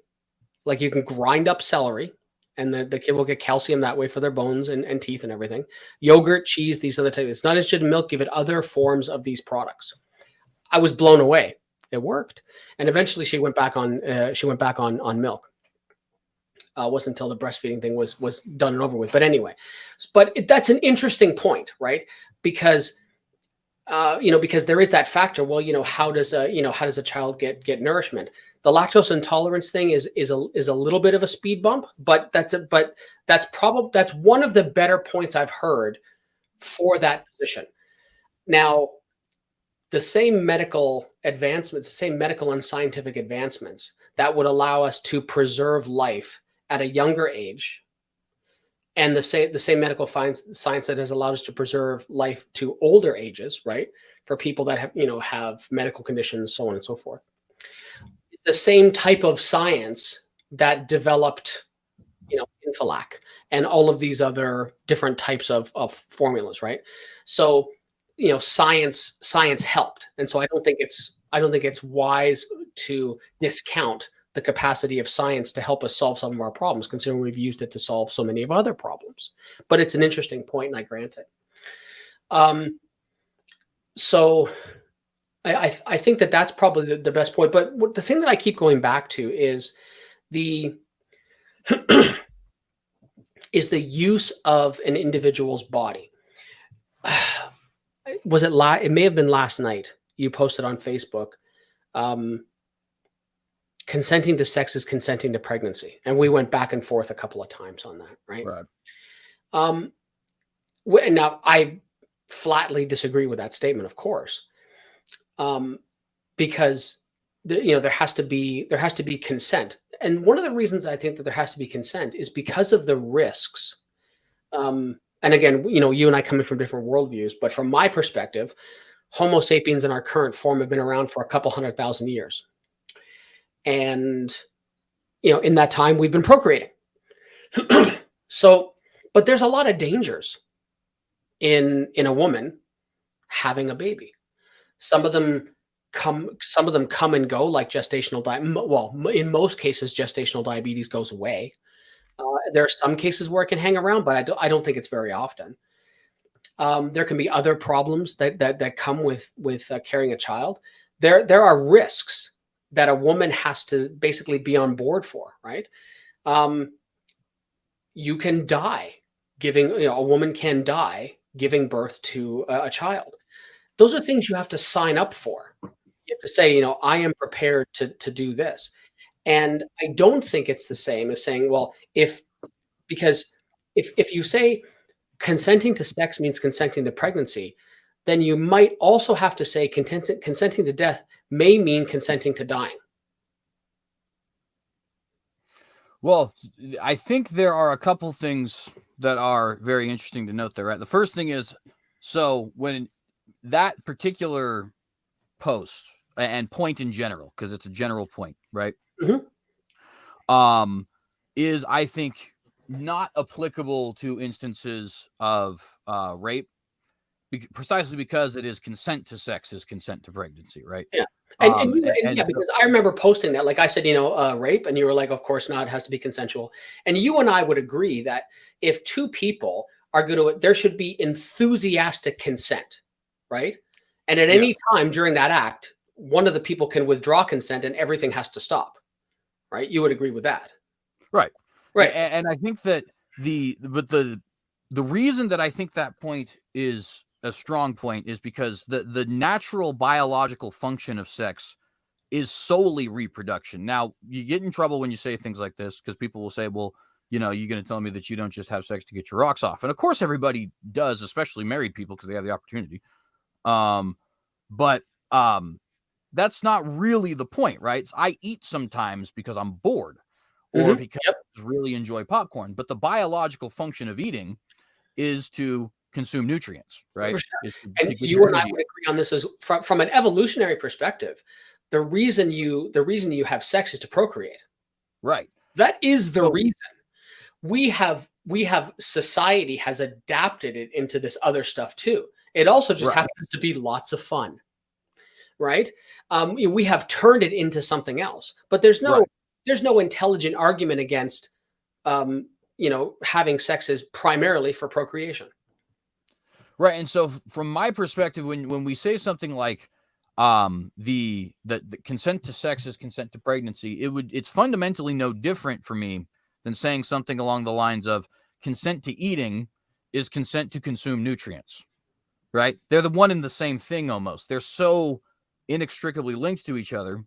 Like, you can grind up celery, and the kid will get calcium that way for their bones and teeth and everything. Yogurt, cheese, these other types. It's not interested in milk. Give it other forms of these products. I was blown away. It worked, and eventually she went back on milk. It wasn't until the breastfeeding thing was done and over with. But anyway, that's an interesting point, right? Because because there is that factor. Well, how does a child get nourishment? The lactose intolerance thing is a little bit of a speed bump, but that's one of the better points I've heard for that position. Now, the same medical advancements, the same medical and scientific advancements that would allow us to preserve life at a younger age, and the same medical science that has allowed us to preserve life to older ages, right? For people that have medical conditions, so on and so forth. The same type of science that developed, Infolac and all of these other different types of formulas, right? So, science helped, and so I don't think it's wise to discount the capacity of science to help us solve some of our problems, considering we've used it to solve so many of other problems. But it's an interesting point, and I grant it. So I think that's probably the best point. But the thing that I keep going back to is the use of an individual's body. It may have been last night. You posted on Facebook. Consenting to sex is consenting to pregnancy, and we went back and forth a couple of times on that, right? Right. Now, I flatly disagree with that statement, of course, because there has to be consent, and one of the reasons I think that there has to be consent is because of the risks. And again, you and I coming from different worldviews, but from my perspective, Homo sapiens in our current form have been around for a couple 100,000 years. And, in that time we've been procreating. So, but there's a lot of dangers in a woman having a baby. Some of them come and go, like gestational diabetes. Well, in most cases, gestational diabetes goes away. There are some cases where it can hang around, but I don't think it's very often. There can be other problems that come with carrying a child. There are risks that a woman has to basically be on board for, right? You can die a woman can die giving birth to a child. Those are things you have to sign up for. You have to say, I am prepared to do this. And I don't think it's the same as saying, well, because if you say consenting to sex means consenting to pregnancy, then you might also have to say consenting to death may mean consenting to dying. Well, I think there are a couple things that are very interesting to note there, right? The first thing is, so when that particular post and point in general, because it's a general point, right? Mm-hmm. Is, I think, not applicable to instances of rape, precisely because it is consent to sex is consent to pregnancy, right? Yeah. Because I remember posting that, like I said, rape, and you were like, of course not, it has to be consensual. And you and I would agree that if two people are there should be enthusiastic consent, right? And at any time during that act, one of the people can withdraw consent and everything has to stop, right? You would agree with that. Right. And I think that the reason that I think that point is a strong point is because the natural biological function of sex is solely reproduction. Now, you get in trouble when you say things like this because people will say, well, you know, you're going to tell me that you don't just have sex to get your rocks off. And of course, everybody does, especially married people, because they have the opportunity. But that's not really the point, right? I eat sometimes because I'm bored or because I really enjoy popcorn. But the biological function of eating is to consume nutrients, right? For sure. To And you and I would agree on this as from an evolutionary perspective. The reason you have sex is to procreate. Right. That is the reason. We have society has adapted it into this other stuff too. It also just happens to be lots of fun, right? We have turned it into something else, but there's no intelligent argument against, having sex is primarily for procreation. Right. And so from my perspective, when we say something like the consent to sex is consent to pregnancy, it's fundamentally no different for me than saying something along the lines of consent to eating is consent to consume nutrients, right? They're the one and the same thing almost. They're so inextricably linked to each other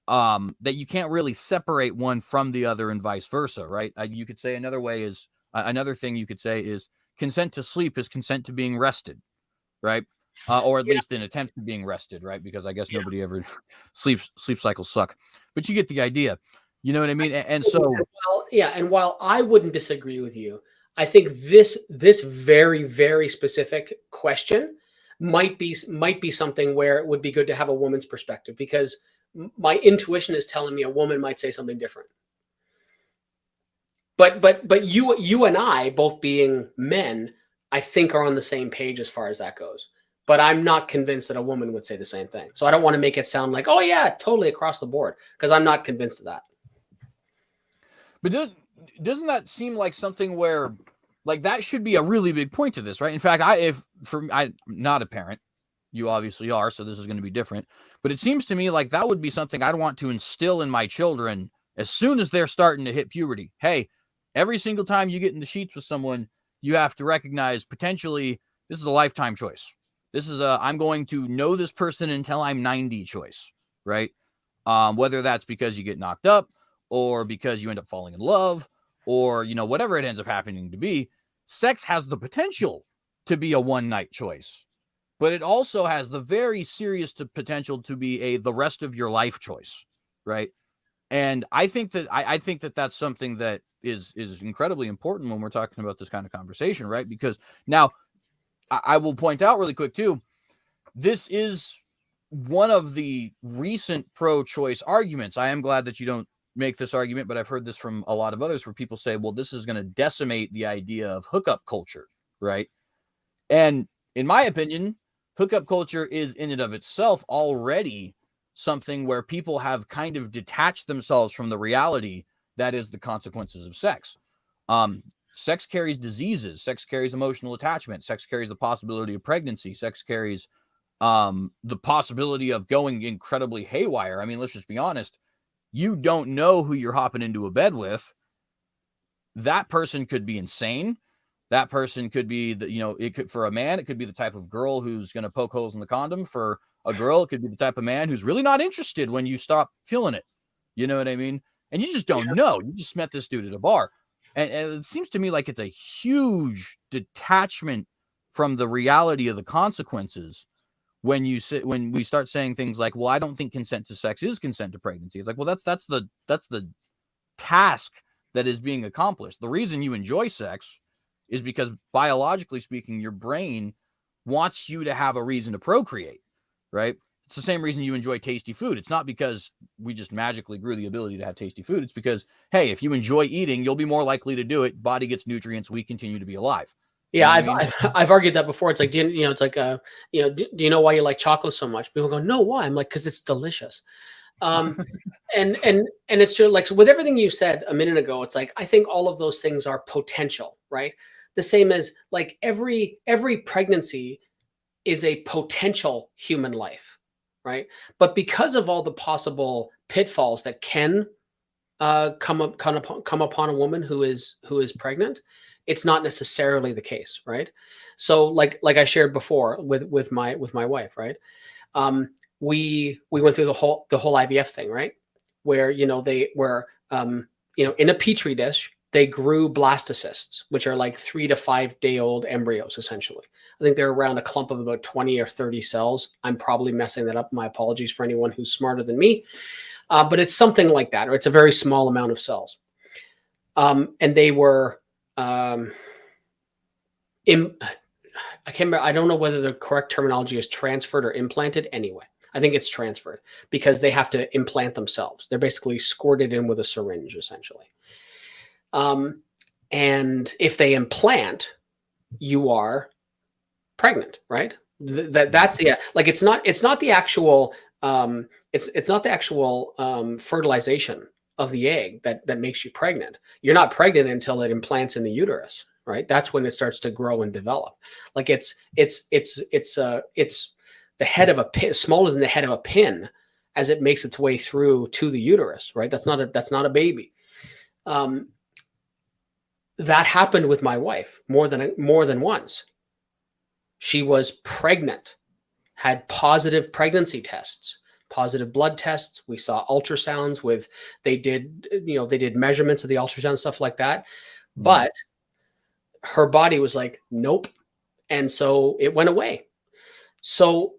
that you can't really separate one from the other and vice versa, right? You could say another thing you could say is consent to sleep is consent to being rested, right? Or at least an attempt to being rested, right? Because I guess nobody ever sleep cycles suck, but you get the idea. You know what I mean? And so, and while I wouldn't disagree with you, I think this very, very specific question might be something where it would be good to have a woman's perspective, because my intuition is telling me a woman might say something different. But you and I, both being men, I think are on the same page as far as that goes. But I'm not convinced that a woman would say the same thing. So I don't want to make it sound like, oh yeah, totally across the board, because I'm not convinced of that. But doesn't that seem like something where, like, that should be a really big point to this, right? In fact, I'm not a parent. You obviously are, so this is going to be different. But it seems to me like that would be something I'd want to instill in my children as soon as they're starting to hit puberty. Hey, every single time you get in the sheets with someone, you have to recognize potentially this is a lifetime choice. This is I'm going to know this person until I'm 90 choice, right? Whether that's because you get knocked up or because you end up falling in love or, whatever it ends up happening to be, sex has the potential to be a one-night choice, but it also has the very serious potential to be the rest of your life choice, right? And I think that that's something that is incredibly important when we're talking about this kind of conversation, right? Because now I will point out really quick too, this is one of the recent pro-choice arguments. I am glad that you don't make this argument, but I've heard this from a lot of others where people say, well, this is going to decimate the idea of hookup culture, right? And in my opinion, hookup culture is in and of itself already something where people have kind of detached themselves from the reality that is the consequences of sex. Sex carries diseases, sex carries emotional attachment, sex carries the possibility of pregnancy, sex carries the possibility of going incredibly haywire. I mean, let's just be honest. You don't know who you're hopping into a bed with. That person could be insane. That person could be for a man, it could be the type of girl who's going to poke holes in the condom. For a girl, it could be the type of man who's really not interested when you stop feeling it. You know what I mean? And you just don't know. You just met this dude at a bar. And it seems to me like it's a huge detachment from the reality of the consequences when we start saying things like, well, I don't think consent to sex is consent to pregnancy. It's like, well, that's the task that is being accomplished. The reason you enjoy sex is because biologically speaking, your brain wants you to have a reason to procreate, right? It's the same reason you enjoy tasty food. It's not because we just magically grew the ability to have tasty food. It's because, hey, if you enjoy eating, you'll be more likely to do it. Body gets nutrients. We continue to be alive. Yeah, I've argued that before. It's like, do you know why you like chocolate so much? People go, no, why? I'm like, because it's delicious. And it's true. Like, so with everything you said a minute ago, it's like, I think all of those things are potential, right? The same as like every pregnancy is a potential human life, right? But because of all the possible pitfalls that can come upon a woman who is pregnant, it's not necessarily the case, right? So like I shared before with my wife, right? we went through the whole IVF thing, right? Where, they were, in a petri dish, they grew blastocysts, which are like 3 to 5 day old embryos, essentially. I think they're around a clump of about 20 or 30 cells. I'm probably messing that up. My apologies for anyone who's smarter than me. But it's something like that, or it's a very small amount of cells. And they were, I can't remember. I don't know whether the correct terminology is transferred or implanted. Anyway, I think it's transferred because they have to implant themselves. They're basically squirted in with a syringe, essentially. And if they implant, you are pregnant, right? That's the, like, it's not the actual, it's not the actual fertilization of the egg that makes you pregnant. You're not pregnant until it implants in the uterus, right? That's when it starts to grow and develop. Like it's the head of a pin, smaller than the head of a pin, as it makes its way through to the uterus, right? That's not a baby. That happened with my wife more than once. She was pregnant, had positive pregnancy tests, positive blood tests. We saw ultrasounds they did measurements of the ultrasound, stuff like that. But her body was like, nope. And so it went away. So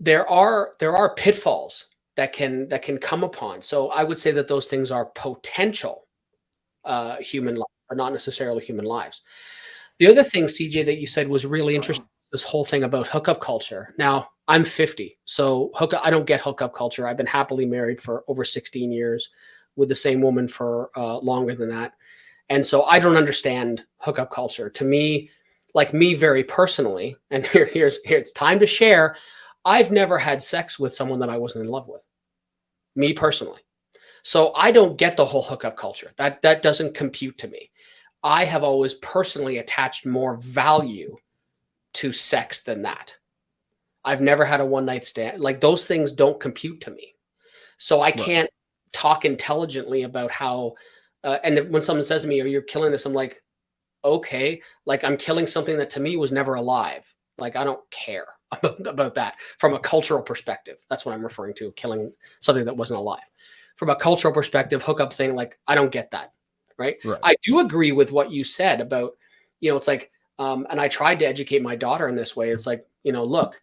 there are pitfalls that can come upon. So I would say that those things are potential human life, but not necessarily human lives. The other thing, CJ, that you said was really interesting, this whole thing about hookup culture. Now, I'm 50, so I don't get hookup culture. I've been happily married for over 16 years with the same woman for longer than that. And so I don't understand hookup culture. To me, like me very personally, and here it's time to share, I've never had sex with someone that I wasn't in love with, me personally. So I don't get the whole hookup culture. That doesn't compute to me. I have always personally attached more value to sex than that. I've never had a one night stand. Like, those things don't compute to me. So I can't talk intelligently about how, and when someone says to me, "Oh, you're killing this," I'm like, okay, like I'm killing something that to me was never alive. Like, I don't care about that from a cultural perspective. That's what I'm referring to, killing something that wasn't alive. From a cultural perspective, hookup thing, like, I don't get that. Right. I do agree with what you said about, it's like, and I tried to educate my daughter in this way. It's like, look,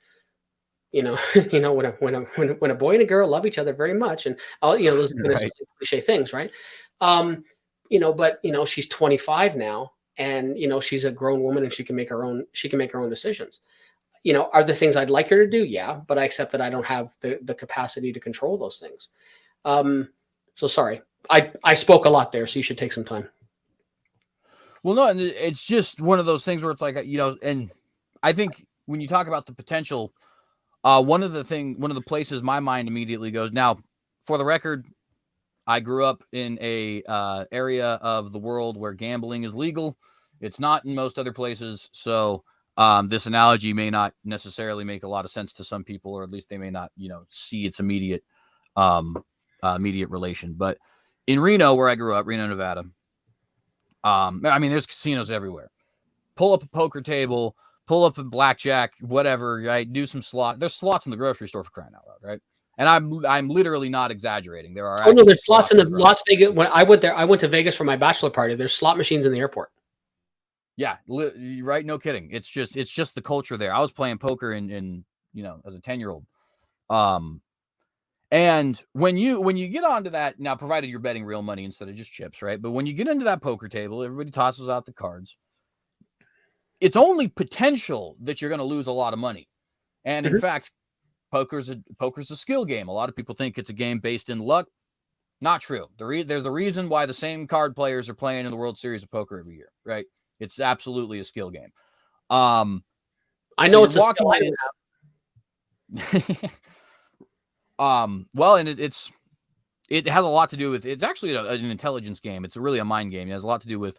when a boy and a girl love each other very much, and those cliche things, right? But she's 25 now, and she's a grown woman, and she can make her own decisions. Are the things I'd like her to do? Yeah, but I accept that I don't have the capacity to control those things. So sorry, I spoke a lot there, so you should take some time. Well, no, and it's just one of those things where it's like, and I think when you talk about the potential, one of the places my mind immediately goes. Now, for the record, I grew up in a area of the world where gambling is legal. It's not in most other places. So this analogy may not necessarily make a lot of sense to some people, or at least they may not, see its immediate relation. But in Reno, where I grew up, Reno, Nevada, there's casinos everywhere. Pull up a poker table, pull up a blackjack, whatever, right? Do some slot. There's slots in the grocery store, for crying out loud, right? And I'm literally not exaggerating. There are there's slots in the Las Vegas. When I went there, I went to Vegas for my bachelor party. There's slot machines in the airport. Yeah, right. No kidding. It's just the culture there. I was playing poker in as a 10-year-old. And when you get onto that, now, provided you're betting real money instead of just chips, right? But when you get into that poker table, everybody tosses out the cards. It's only potential that you're going to lose a lot of money. And in fact, poker's a skill game. A lot of people think it's a game based in luck. Not true. There's a reason why the same card players are playing in the World Series of Poker every year, right? It's absolutely a skill game. I know it's a skill. Well, and it has a lot to do with, it's actually an intelligence game. It's really a mind game. It has a lot to do with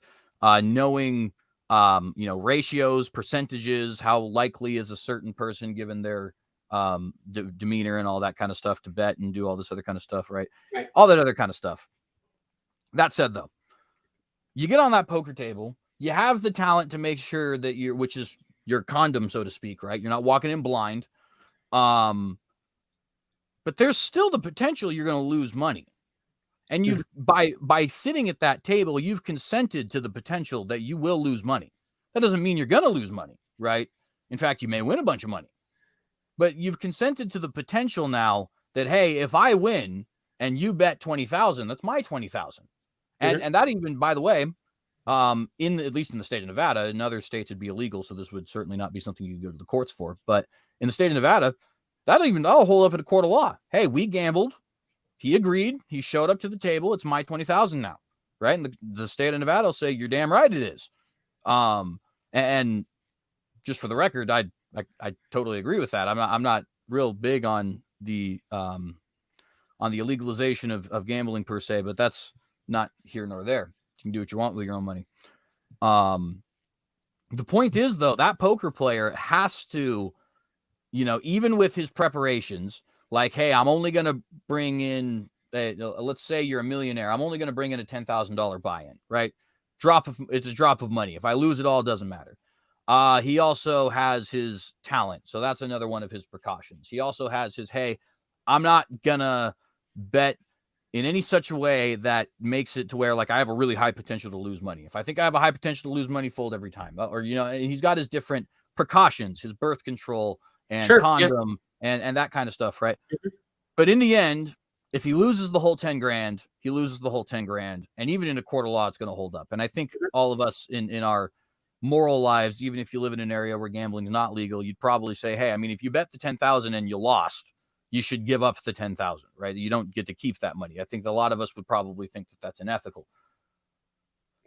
knowing, ratios, percentages, how likely is a certain person, given their demeanor and all that kind of stuff, to bet and do all this other kind of stuff, right? All that other kind of stuff. That said, though, you get on that poker table, you have the talent to make sure that which is your condom, so to speak, right? You're not walking in blind. but there's still the potential you're going to lose money. And you've by sitting at that table, you've consented to the potential that you will lose money. That doesn't mean you're going to lose money, right? In fact, you may win a bunch of money. But you've consented to the potential now that, hey, if I win and you bet 20,000, that's my 20,000. And that even, by the way, at least in the state of Nevada, in other states it'd be illegal, so this would certainly not be something you go to the courts for. But in the state of Nevada, that'll hold up in a court of law. Hey, we gambled. He agreed. He showed up to the table. It's my 20,000 now, right? And the state of Nevada will say, "You're damn right it is." And just for the record, I totally agree with that. I'm not real big on the illegalization of gambling per se, but that's not here nor there. You can do what you want with your own money. The point is, though, that poker player has to, even with his preparations, like, hey, I'm only going to bring in, let's say you're a millionaire. I'm only going to bring in a $10,000 buy-in, right? It's a drop of money. If I lose it all, it doesn't matter. He also has his talent. So that's another one of his precautions. He also has his, hey, I'm not going to bet in any such a way that makes it to where, like, I have a really high potential to lose money. If I think I have a high potential to lose money, fold every time. Or, he's got his different precautions, his birth control and condom and that kind of stuff, right? But in the end, if he loses the whole 10 grand, he loses the whole 10 grand. And even in a court of law, it's going to hold up. And I think all of us in our moral lives, even if you live in an area where gambling is not legal, you'd probably say, hey, I mean, if you bet the 10,000 and you lost, you should give up the 10,000, right? You don't get to keep that money. I think a lot of us would probably think that that's unethical.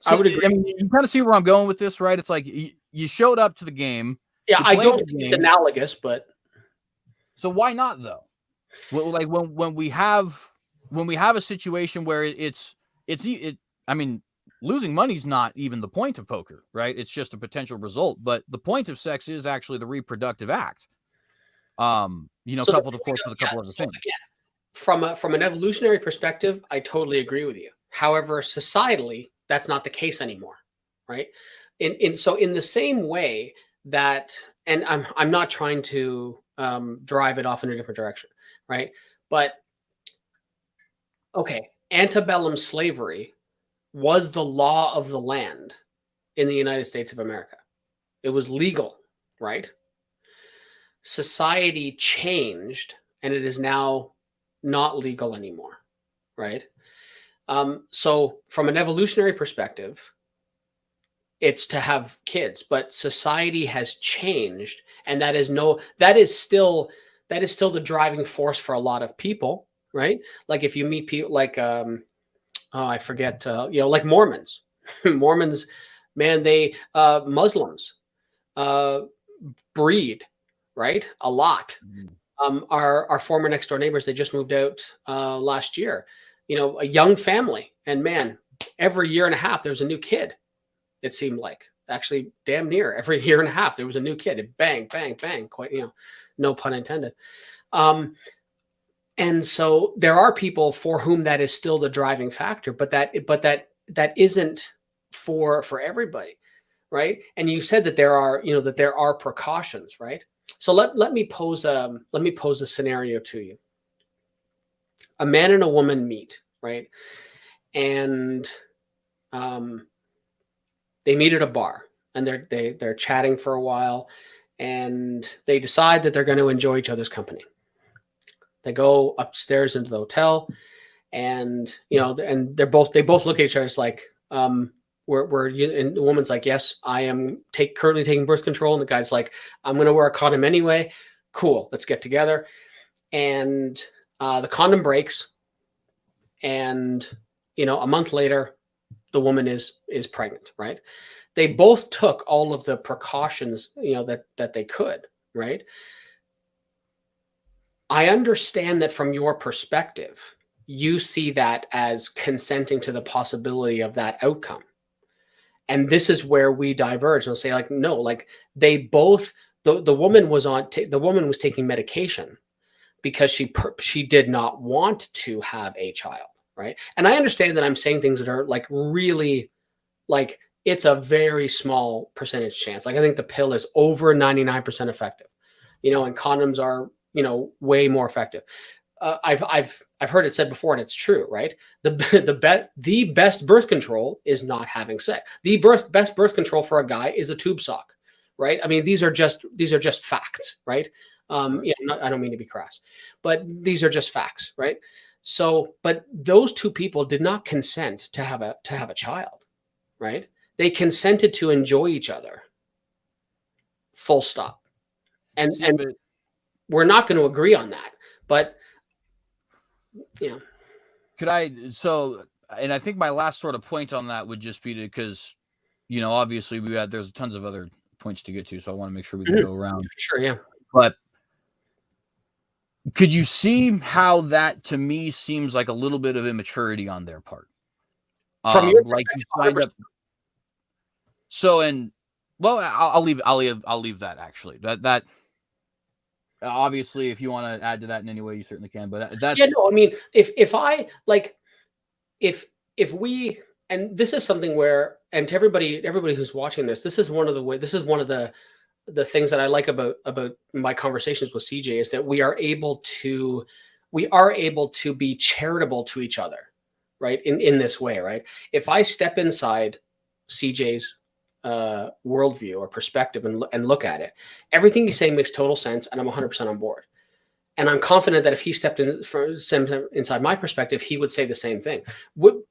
So, I would agree. I mean, you kind of see where I'm going with this, right? It's like you showed up to the game. Yeah, I don't think it's analogous, but so why not though? Well, like when we have a situation where I mean, losing money is not even the point of poker, right? It's just a potential result. But the point of sex is actually the reproductive act. So coupled, of course, with a couple other things. Again, from an evolutionary perspective, I totally agree with you. However, societally, that's not the case anymore, right? In the same way that, and I'm not trying to drive it off in a different direction, right? But okay, antebellum slavery was the law of the land in the United States of America. It was legal, right? Society changed and it is now not legal anymore, right? So from an evolutionary perspective, it's to have kids, but society has changed, and that is still the driving force for a lot of people, right? Like if you meet people like I forget, like Mormons. Mormons, man, they Muslims breed, right? A lot. Our former next door neighbors, they just moved out last year. A young family, and man, every year and a half there was a new kid. It seemed like, actually damn near every year and a half there was a new kid. It bang, bang, bang. Quite, no pun intended. And so there are people for whom that is still the driving factor, but that isn't for everybody, right? And you said that there are precautions, right? So let me pose a scenario to you. A man and a woman meet, right? And they meet at a bar, and they're chatting for a while, and they decide that they're going to enjoy each other's company. They go upstairs into the hotel, and and they both look at each other. It's like, and the woman's like, yes, I am currently taking birth control, and the guy's like, I'm going to wear a condom anyway. Cool, let's get together. And the condom breaks, and a month later, the woman is pregnant, right? They both took all of the precautions, that they could, right? I understand that from your perspective, you see that as consenting to the possibility of that outcome. And this is where we diverge and say, like, no, like they both, the woman was taking medication because she did not want to have a child, right? And I understand that I'm saying things that are like really, like, it's a very small percentage chance. Like I think the pill is over 99% effective, and condoms are, way more effective. I've heard it said before, and it's true, right? The best birth control is not having sex. The best birth control for a guy is a tube sock, right? I mean, these are just facts, right? I don't mean to be crass, but these are just facts, right? So, but those two people did not consent to have a child, right? They consented to enjoy each other. Full stop. And we're not going to agree on that, but yeah. And I think my last sort of point on that would just be because, obviously there's tons of other points to get to, so I want to make sure we can go around. Sure, yeah. But could you see how that to me seems like a little bit of immaturity on their part? From your like you signed up. So, I'll leave that actually. That obviously, if you want to add to that in any way, you certainly can. But that's I mean, if we, and this is something where, and to everybody who's watching this is one of the things that I like about my conversations with CJ is that we are able to be charitable to each other, right? In this way, right? If I step inside CJ's worldview or perspective and look at it, everything he's saying makes total sense, and I'm 100% on board. And I'm confident that if he stepped inside my perspective, he would say the same thing.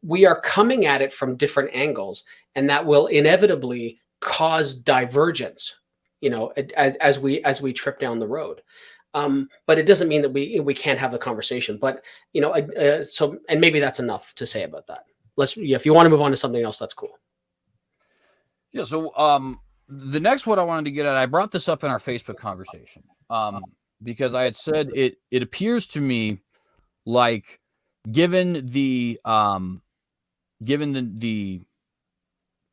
We are coming at it from different angles, and that will inevitably cause divergence, as we trip down the road. But it doesn't mean that we can't have the conversation. But and maybe that's enough to say about that. If you want to move on to something else, that's cool. Yeah. So the next one I wanted to get at, I brought this up in our Facebook conversation. Because I had said it appears to me like given the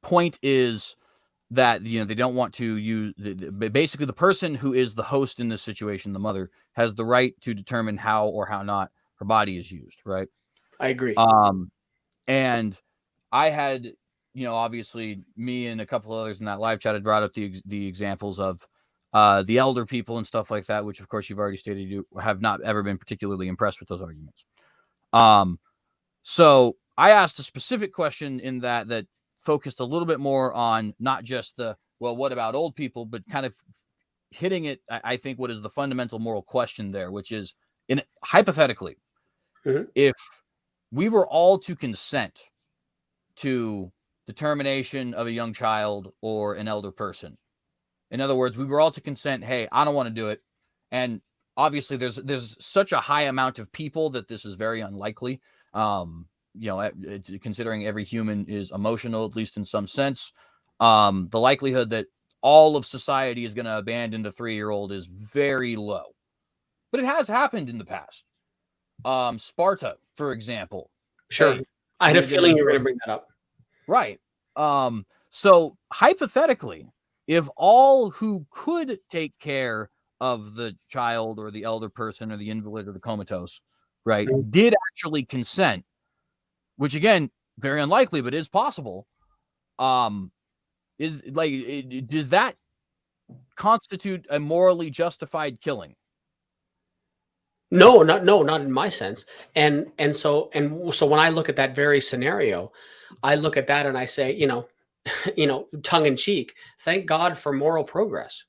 point is that they don't want to use basically the person who is the host in this situation, the mother, has the right to determine how or how not her body is used, right? I agree. And I had, obviously me and a couple others in that live chat had brought up the examples of the elder people and stuff like that, which of course you've already stated you have not ever been particularly impressed with those arguments. So I asked a specific question in that focused a little bit more on not just what about old people, but kind of hitting it, I think, what is the fundamental moral question there, which is hypothetically, if we were all to consent to the termination of a young child or an elder person. In other words, we were all to consent, hey, I don't want to do it. And obviously there's such a high amount of people that this is very unlikely. Considering every human is emotional, at least in some sense, the likelihood that all of society is going to abandon the 3-year-old is very low. But it has happened in the past. Sparta, for example. Sure. Hey, I had a feeling you were going to bring that up. Right. So hypothetically, if all who could take care of the child or the elder person or the invalid or the comatose, right, did actually consent, which again, very unlikely, but is possible, does that constitute a morally justified killing? No, not in my sense. And so when I look at that very scenario, I look at that and I say, tongue in cheek, thank God for moral progress,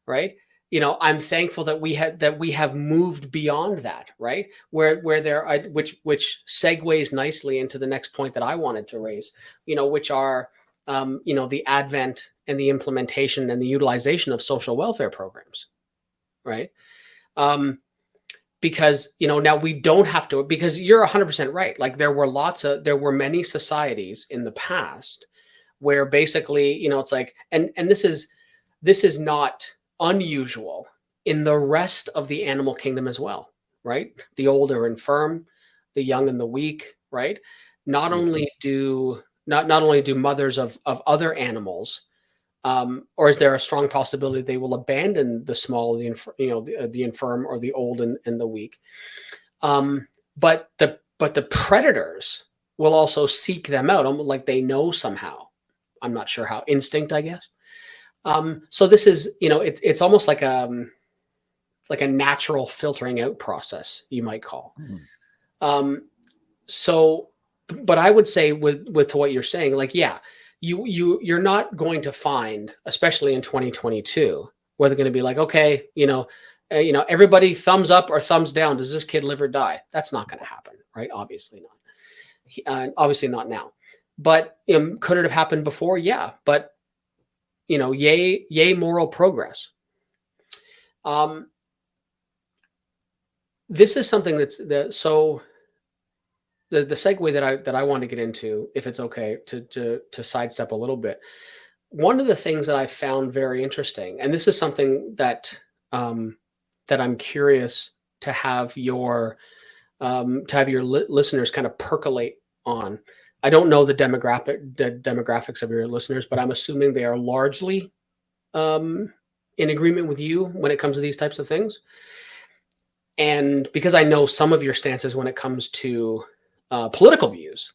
right? I'm thankful that we have moved beyond that, right? Where there are, which segues nicely into the next point that I wanted to raise, which are, the advent and the implementation and the utilization of social welfare programs, right? Because, now we don't have to, because you're 100% right. Like there were many societies in the past where basically, it's like, and this is not unusual in the rest of the animal kingdom as well, right? The old are infirm, the young and the weak, right? Not only do mothers of other animals, or is there a strong possibility they will abandon the small, the infirm or the old and the weak? But the predators will also seek them out, like they know somehow. I'm not sure how, instinct, I guess. So this is, it's almost like like a natural filtering out process, you might call. Mhm. So, but I would say with what you're saying, like, yeah, you're not going to find, especially in 2022, where they're going to be like, okay, everybody thumbs up or thumbs down. Does this kid live or die? That's not going to happen, right? Obviously not. Obviously not now. But could it have happened before? Yeah. But yay moral progress. This is something so the segue that I want to get into, if it's okay to sidestep a little bit. One of the things that I found very interesting, and this is something that that I'm curious to have your listeners kind of percolate on. I don't know the demographics of your listeners, but I'm assuming they are largely in agreement with you when it comes to these types of things. And because I know some of your stances when it comes to political views,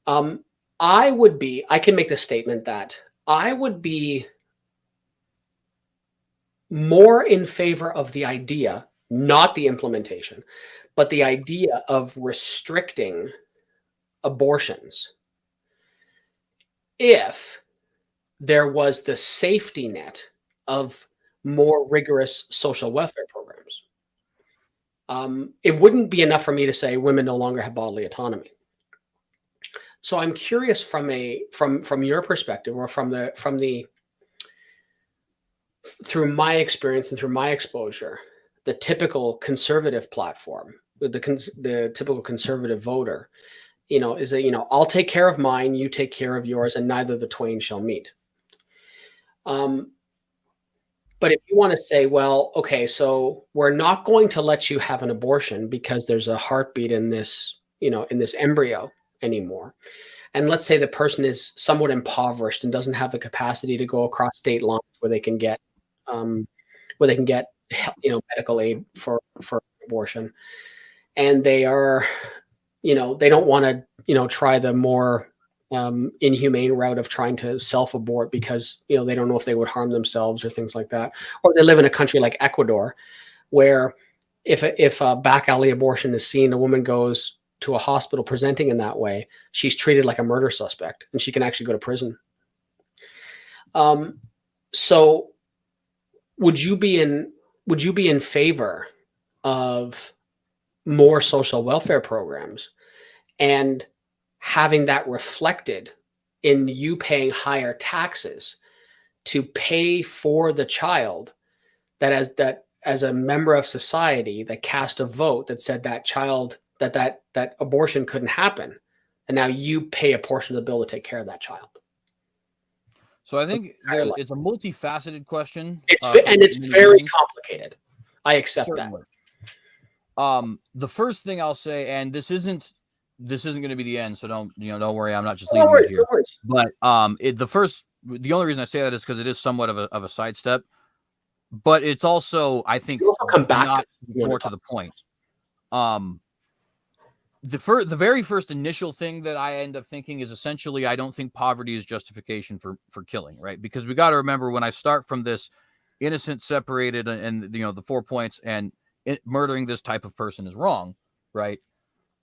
I can make the statement that I would be more in favor of the idea, not the implementation, but the idea of restricting abortions if there was the safety net of more rigorous social welfare programs. It wouldn't be enough for me to say women no longer have bodily autonomy. So I'm curious from your perspective, or through my experience and through my exposure, the typical conservative platform, the typical conservative voter, is that, I'll take care of mine, you take care of yours, and neither the twain shall meet. But if you want to say, well, okay, so we're not going to let you have an abortion because there's a heartbeat in this, in this embryo anymore. And let's say the person is somewhat impoverished and doesn't have the capacity to go across state lines where they can get medical aid for abortion. And they are, they don't want to, try the more inhumane route of trying to self-abort because they don't know if they would harm themselves or things like that. Or they live in a country like Ecuador, where if a back alley abortion is seen, a woman goes to a hospital presenting in that way, she's treated like a murder suspect and she can actually go to prison. So would you be in favor of more social welfare programs and having that reflected in you paying higher taxes to pay for the child that as a member of society that cast a vote that said that child that abortion couldn't happen, and now you pay a portion of the bill to take care of that child? So I think it's a multifaceted question. It's very complicated. I accept Certainly. that. The first thing I'll say, and this isn't going to be the end, so don't worry. I'm not just leaving it here. But the only reason I say that is because it is somewhat of a sidestep, but it's also, I think, come back more to the point. The very first initial thing that I end up thinking is essentially, I don't think poverty is justification for killing, right? Because we got to remember, when I start from this innocent, separated, and the 4 points, and murdering this type of person is wrong, right?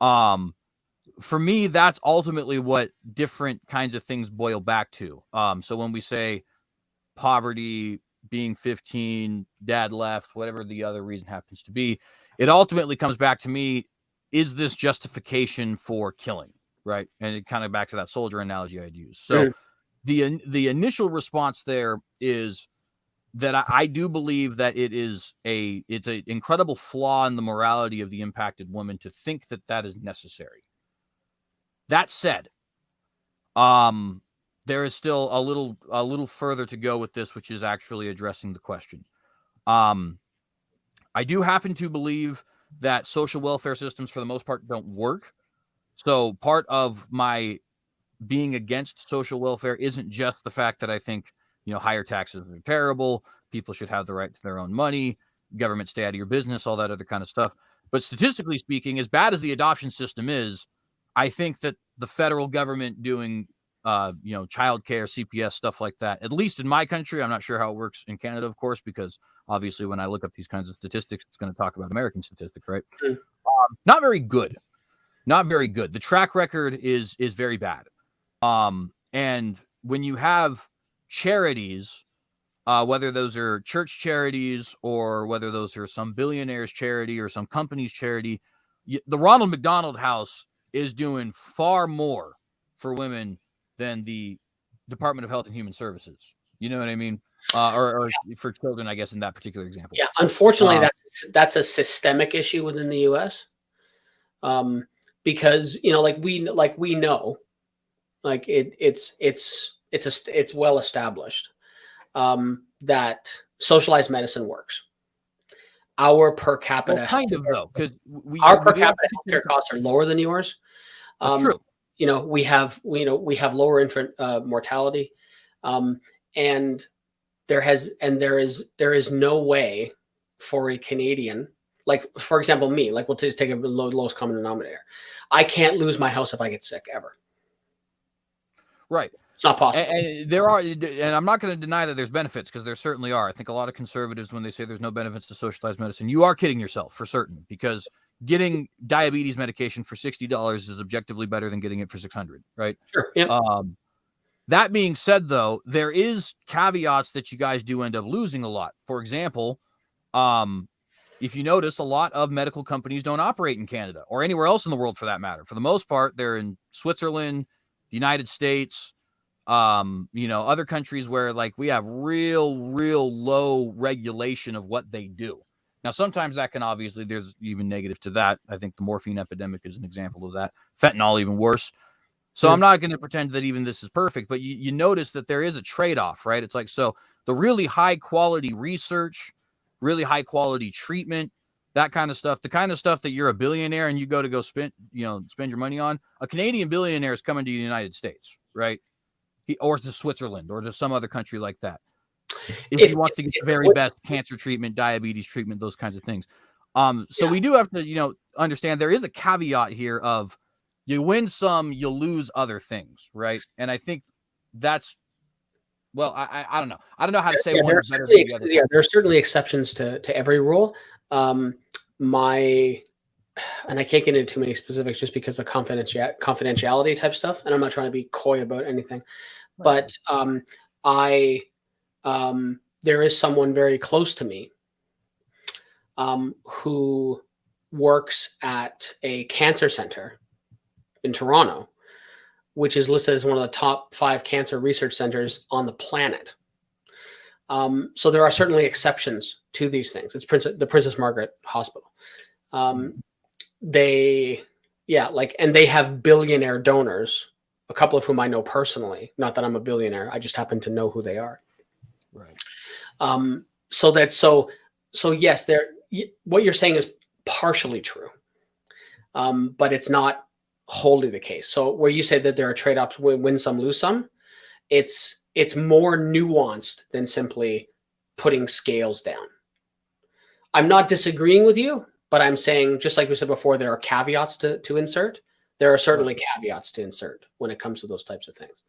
For me, that's ultimately what different kinds of things boil back to. So when we say poverty, being 15, dad left, whatever the other reason happens to be, it ultimately comes back to me, is this justification for killing, right? And it kind of back to that soldier analogy I'd use. So the initial response there is that I do believe that it's an incredible flaw in the morality of the impacted woman to think that is necessary. That said, there is still a little further to go with this, which is actually addressing the question. I do happen to believe that social welfare systems, for the most part, don't work. So part of my being against social welfare isn't just the fact that I think, higher taxes are terrible, people should have the right to their own money, government stay out of your business, all that other kind of stuff. But statistically speaking, as bad as the adoption system is, I think that the federal government doing childcare, CPS, stuff like that. At least in my country, I'm not sure how it works in Canada, of course, because obviously when I look up these kinds of statistics, it's going to talk about American statistics, right? Mm. Not very good. Not very good. The track record is very bad. And when you have charities, whether those are church charities or whether those are some billionaire's charity or some company's charity, the Ronald McDonald House is doing far more for women than the Department of Health and Human Services. You know what I mean? Or for children, I guess, in that particular example. Yeah, unfortunately, that's a systemic issue within the U.S. Because we know, like it's well established that socialized medicine works. Our per capita, kind of though, because our per capita healthcare costs are lower than yours. That's true. We have lower infant mortality, and there is no way for a Canadian, like for example me, like we'll just take a lowest common denominator. I can't lose my house if I get sick ever. Right. It's not possible. And there are, and I'm not going to deny that there's benefits, because there certainly are. I think a lot of conservatives, when they say there's no benefits to socialized medicine, you are kidding yourself for certain, because getting diabetes medication for $60 is objectively better than getting it for $600, right? Sure. Yeah. That being said, though, there is caveats that you guys do end up losing a lot. For example, if you notice, a lot of medical companies don't operate in Canada or anywhere else in the world for that matter. For the most part, they're in Switzerland, the United States, other countries where like we have real low regulation of what they do. Now, sometimes that can obviously, there's even negative to that. I think the morphine epidemic is an example of that. Fentanyl, even worse. So I'm not going to pretend that even this is perfect, but you notice that there is a trade-off, right? It's like, so the really high quality research, really high quality treatment, that kind of stuff, the kind of stuff that you're a billionaire and you go spend your money on, a Canadian billionaire is coming to the United States, right? Or to Switzerland or to some other country like that. If he wants to get the very best cancer treatment, diabetes treatment, those kinds of things. We do have to, understand there is a caveat here of you win some, you lose other things, right? And I think that's, well, I don't know. I don't know how to say one is better than the other. Yeah, there are certainly exceptions to every rule. And I can't get into too many specifics just because of confidentiality type stuff, and I'm not trying to be coy about anything. But there is someone very close to me who works at a cancer center in Toronto, which is listed as one of the top 5 cancer research centers on the planet. So there are certainly exceptions to these things. It's the Princess Margaret Hospital. They have billionaire donors, a couple of whom I know personally. Not that I'm a billionaire, I just happen to know who they are. Right. So yes, what you're saying is partially true, but it's not wholly the case. So where you say that there are trade-offs, win some, lose some, it's more nuanced than simply putting scales down. I'm not disagreeing with you, but I'm saying, just like we said before, there are caveats to insert. There are certainly caveats to insert when it comes to those types of things.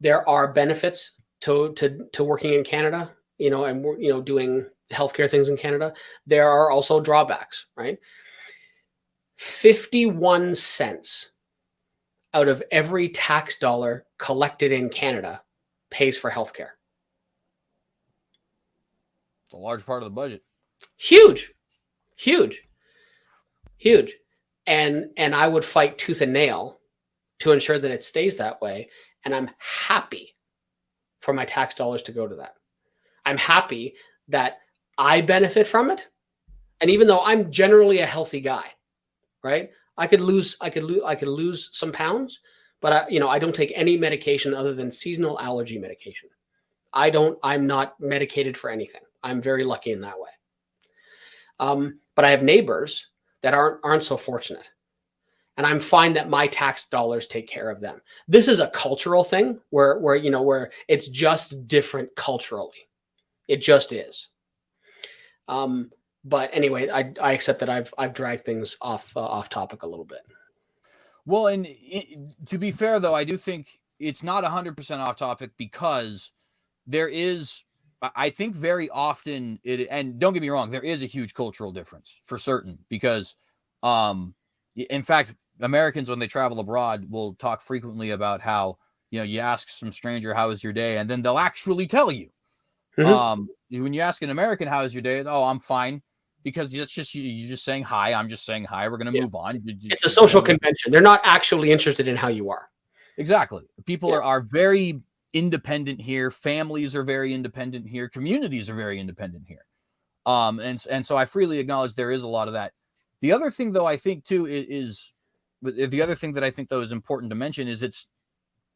There are benefits to working in Canada, and doing healthcare things in Canada. There are also drawbacks, right? 51 cents out of every tax dollar collected in Canada pays for healthcare. It's a large part of the budget. Huge. And I would fight tooth and nail to ensure that it stays that way. And I'm happy for my tax dollars to go to that. I'm happy that I benefit from it. And even though I'm generally a healthy guy, right? I could lose some pounds, but I don't take any medication other than seasonal allergy medication. I'm not medicated for anything. I'm very lucky in that way. But I have neighbors that aren't so fortunate. And I'm fine that my tax dollars take care of them. This is a cultural thing where it's just different culturally. It just is. But anyway, I accept that I've dragged things off topic a little bit. Well, and to be fair, though, I do think it's not 100% off topic because there is, I think very often, and don't get me wrong, there is a huge cultural difference for certain because, in fact, Americans, when they travel abroad, will talk frequently about how, you ask some stranger, how was your day? And then they'll actually tell you. When you ask an American, how was your day? Oh, I'm fine. Because it's just you're just saying hi. I'm just saying hi. We're going to move on. It's a social convention. They're not actually interested in how you are. Exactly. People are very independent here. Families are very independent here. Communities are very independent here. And so I freely acknowledge there is a lot of that. The other thing, though, I think too is the other thing that I think though is important to mention is it's,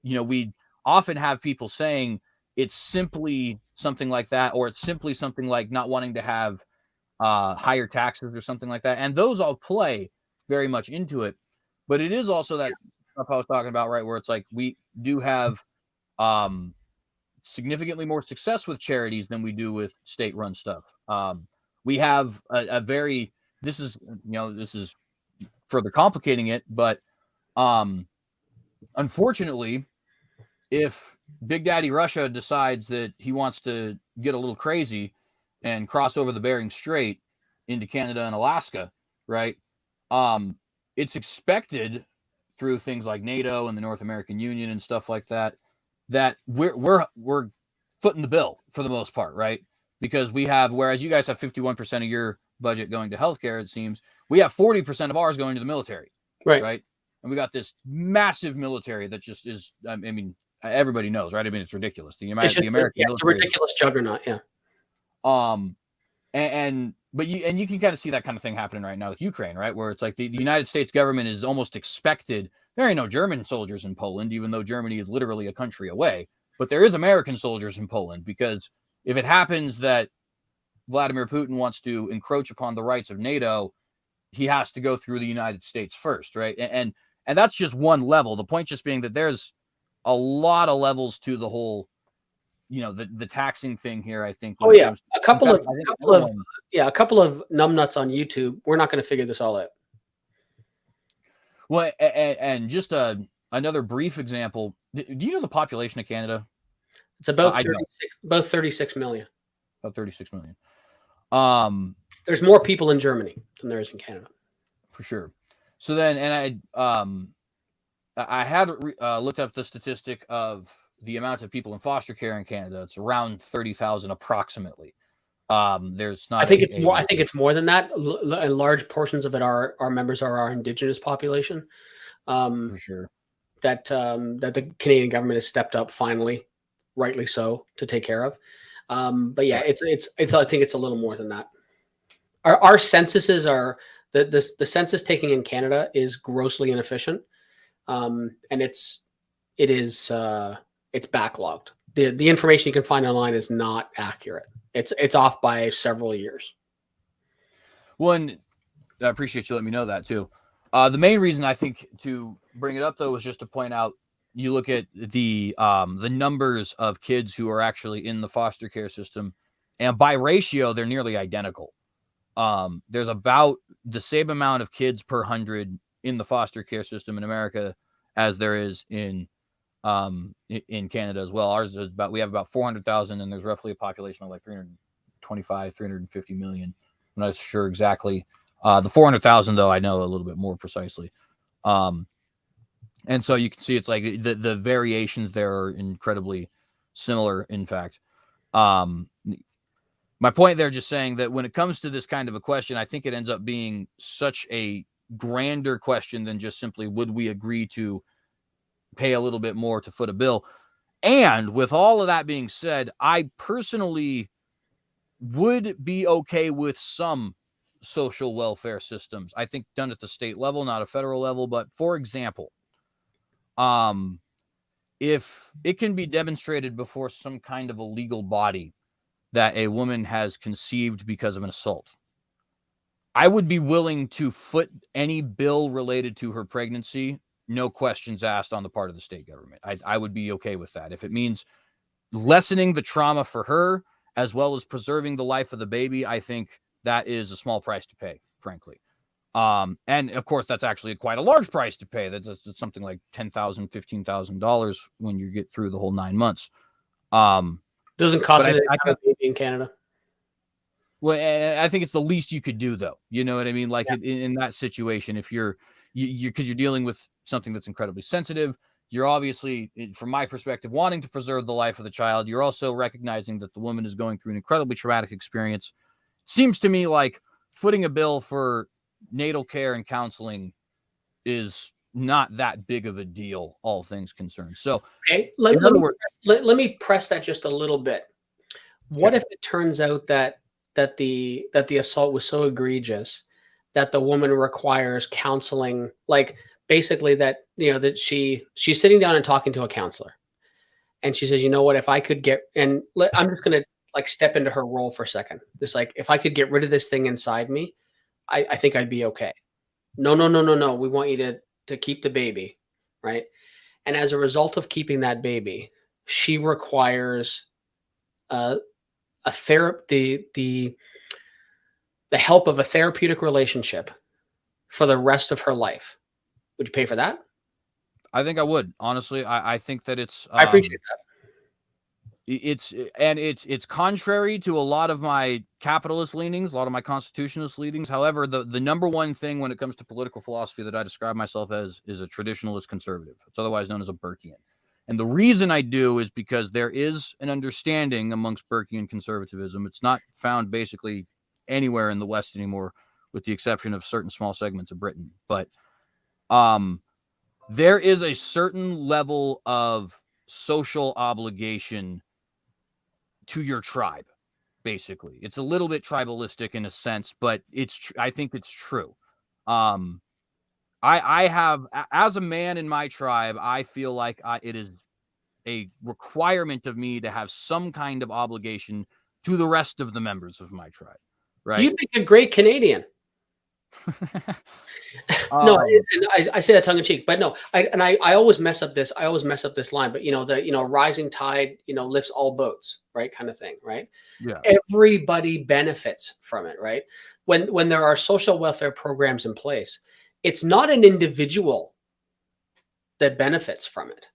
we often have people saying it's simply something like that, or it's simply something like not wanting to have higher taxes or something like that. And those all play very much into it. But it is also that stuff I was talking about, right, where it's like we do have significantly more success with charities than we do with state-run stuff. We have a very, this is further complicating it, but unfortunately, if Big Daddy Russia decides that he wants to get a little crazy and cross over the Bering Strait into Canada and Alaska, right? It's expected through things like NATO and the North American Union and stuff like that, that we're footing the bill for the most part, right? Because we have, whereas you guys have 51% of your budget going to healthcare, it seems, we have 40% of ours going to the military, right? And we got this massive military that just is, I mean, everybody knows, right? I mean, it's ridiculous. The American military, it's a ridiculous juggernaut, yeah. But you can kind of see that kind of thing happening right now with Ukraine, right? Where it's like the United States government is almost expected. There ain't no German soldiers in Poland, even though Germany is literally a country away. But there is American soldiers in Poland, because if it happens that Vladimir Putin wants to encroach upon the rights of NATO, he has to go through the United States first, right? And that's just one level. The point just being that there's a lot of levels to the whole, the taxing thing here, I think. Oh yeah, a couple of numbnuts on YouTube. We're not going to figure this all out. Well, and just another brief example. Do you know the population of Canada? It's about 36 million. About 36 million. There's more people in Germany than there is in Canada, for sure. So then, and I had looked up the statistic of the amount of people in foster care in Canada. It's around 30,000 approximately. There's not. I think it's more. I think it's more than that. Large portions of it are our members are our Indigenous population. For sure. That the Canadian government has stepped up finally, rightly so, to take care of. But yeah, it's I think it's a little more than that. Our censuses are the census taking in Canada is grossly inefficient, and it's backlogged. The information you can find online is not accurate. It's off by several years. Well, and I appreciate you letting me know that too. The main reason I think to bring it up though was just to point out, you look at the numbers of kids who are actually in the foster care system, and by ratio, they're nearly identical. There's about the same amount of kids per 100 in the foster care system in America as there is in Canada as well. Ours is we have about 400,000, and there's roughly a population of like 350 million. I'm not sure exactly. The 400,000 though, I know a little bit more precisely. And so you can see it's like the variations there are incredibly similar, in fact. My point there, just saying that when it comes to this kind of a question, I think it ends up being such a grander question than just simply, would we agree to pay a little bit more to foot a bill? And with all of that being said, I personally would be okay with some social welfare systems. I think done at the state level, not a federal level. But for example, if it can be demonstrated before some kind of a legal body that a woman has conceived because of an assault, I would be willing to foot any bill related to her pregnancy, no questions asked, on the part of the state government. I would be okay with that. If it means lessening the trauma for her as well as preserving the life of the baby, I think that is a small price to pay, frankly. And of course, that's actually quite a large price to pay. That's something like $10,000, $15,000 when you get through the whole 9 months. Doesn't cost but anything I to have a baby in Canada. Well, I think it's the least you could do, though. You know what I mean? Like Yeah. in that situation, if you're because you're dealing with something that's incredibly sensitive, you're obviously, from my perspective, wanting to preserve the life of the child. You're also recognizing that the woman is going through an incredibly traumatic experience. Seems to me like footing a bill for natal care and counseling is not that big of a deal, all things concerned. So, Okay, in other words, let me press that just a little bit. What okay. if it turns out that the assault was so egregious that the woman requires counseling, like basically that that she's sitting down and talking to a counselor, and she says, you know what, if I could get, I'm just gonna like step into her role for a second. Just like, if I could get rid of this thing inside me, I think I'd be okay. No, no, no, no, no. We want you to keep the baby, right? And as a result of keeping that baby, she requires a therapy, the help of a therapeutic relationship for the rest of her life. Would you pay for that? I think I would. Honestly, I think that I appreciate that. It's contrary to a lot of my capitalist leanings, a lot of my constitutionalist leanings. However, the number one thing when it comes to political philosophy that I describe myself as is a traditionalist conservative. It's otherwise known as a Burkean. And the reason I do is because there is an understanding amongst Burkean conservatism. It's not found basically anywhere in the West anymore, with the exception of certain small segments of Britain. But there is a certain level of social obligation to your tribe. Basically, it's a little bit tribalistic in a sense, but I think it's true. I have, as a man in my tribe, I feel like it is a requirement of me to have some kind of obligation to the rest of the members of my tribe, right? You'd make a great Canadian. No, I say that tongue in cheek, but no, I always mess up this. I always mess up this line, but rising tide, lifts all boats, right? Kind of thing, right? Yeah. Everybody benefits from it, right? When there are social welfare programs in place, it's not an individual that benefits from it.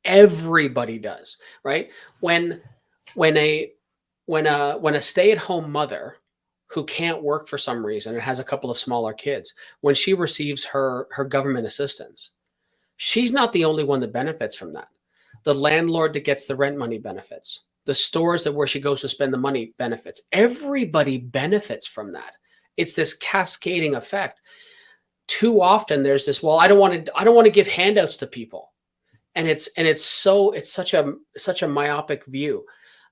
Everybody does, right? When a stay-at-home mother who can't work for some reason and has a couple of smaller kids, when she receives her government assistance, she's not the only one that benefits from that. The landlord that gets the rent money benefits. The stores where she goes to spend the money benefits. Everybody benefits from that. It's this cascading effect. Too often there's this, well, I don't want to give handouts to people. And it's such a myopic view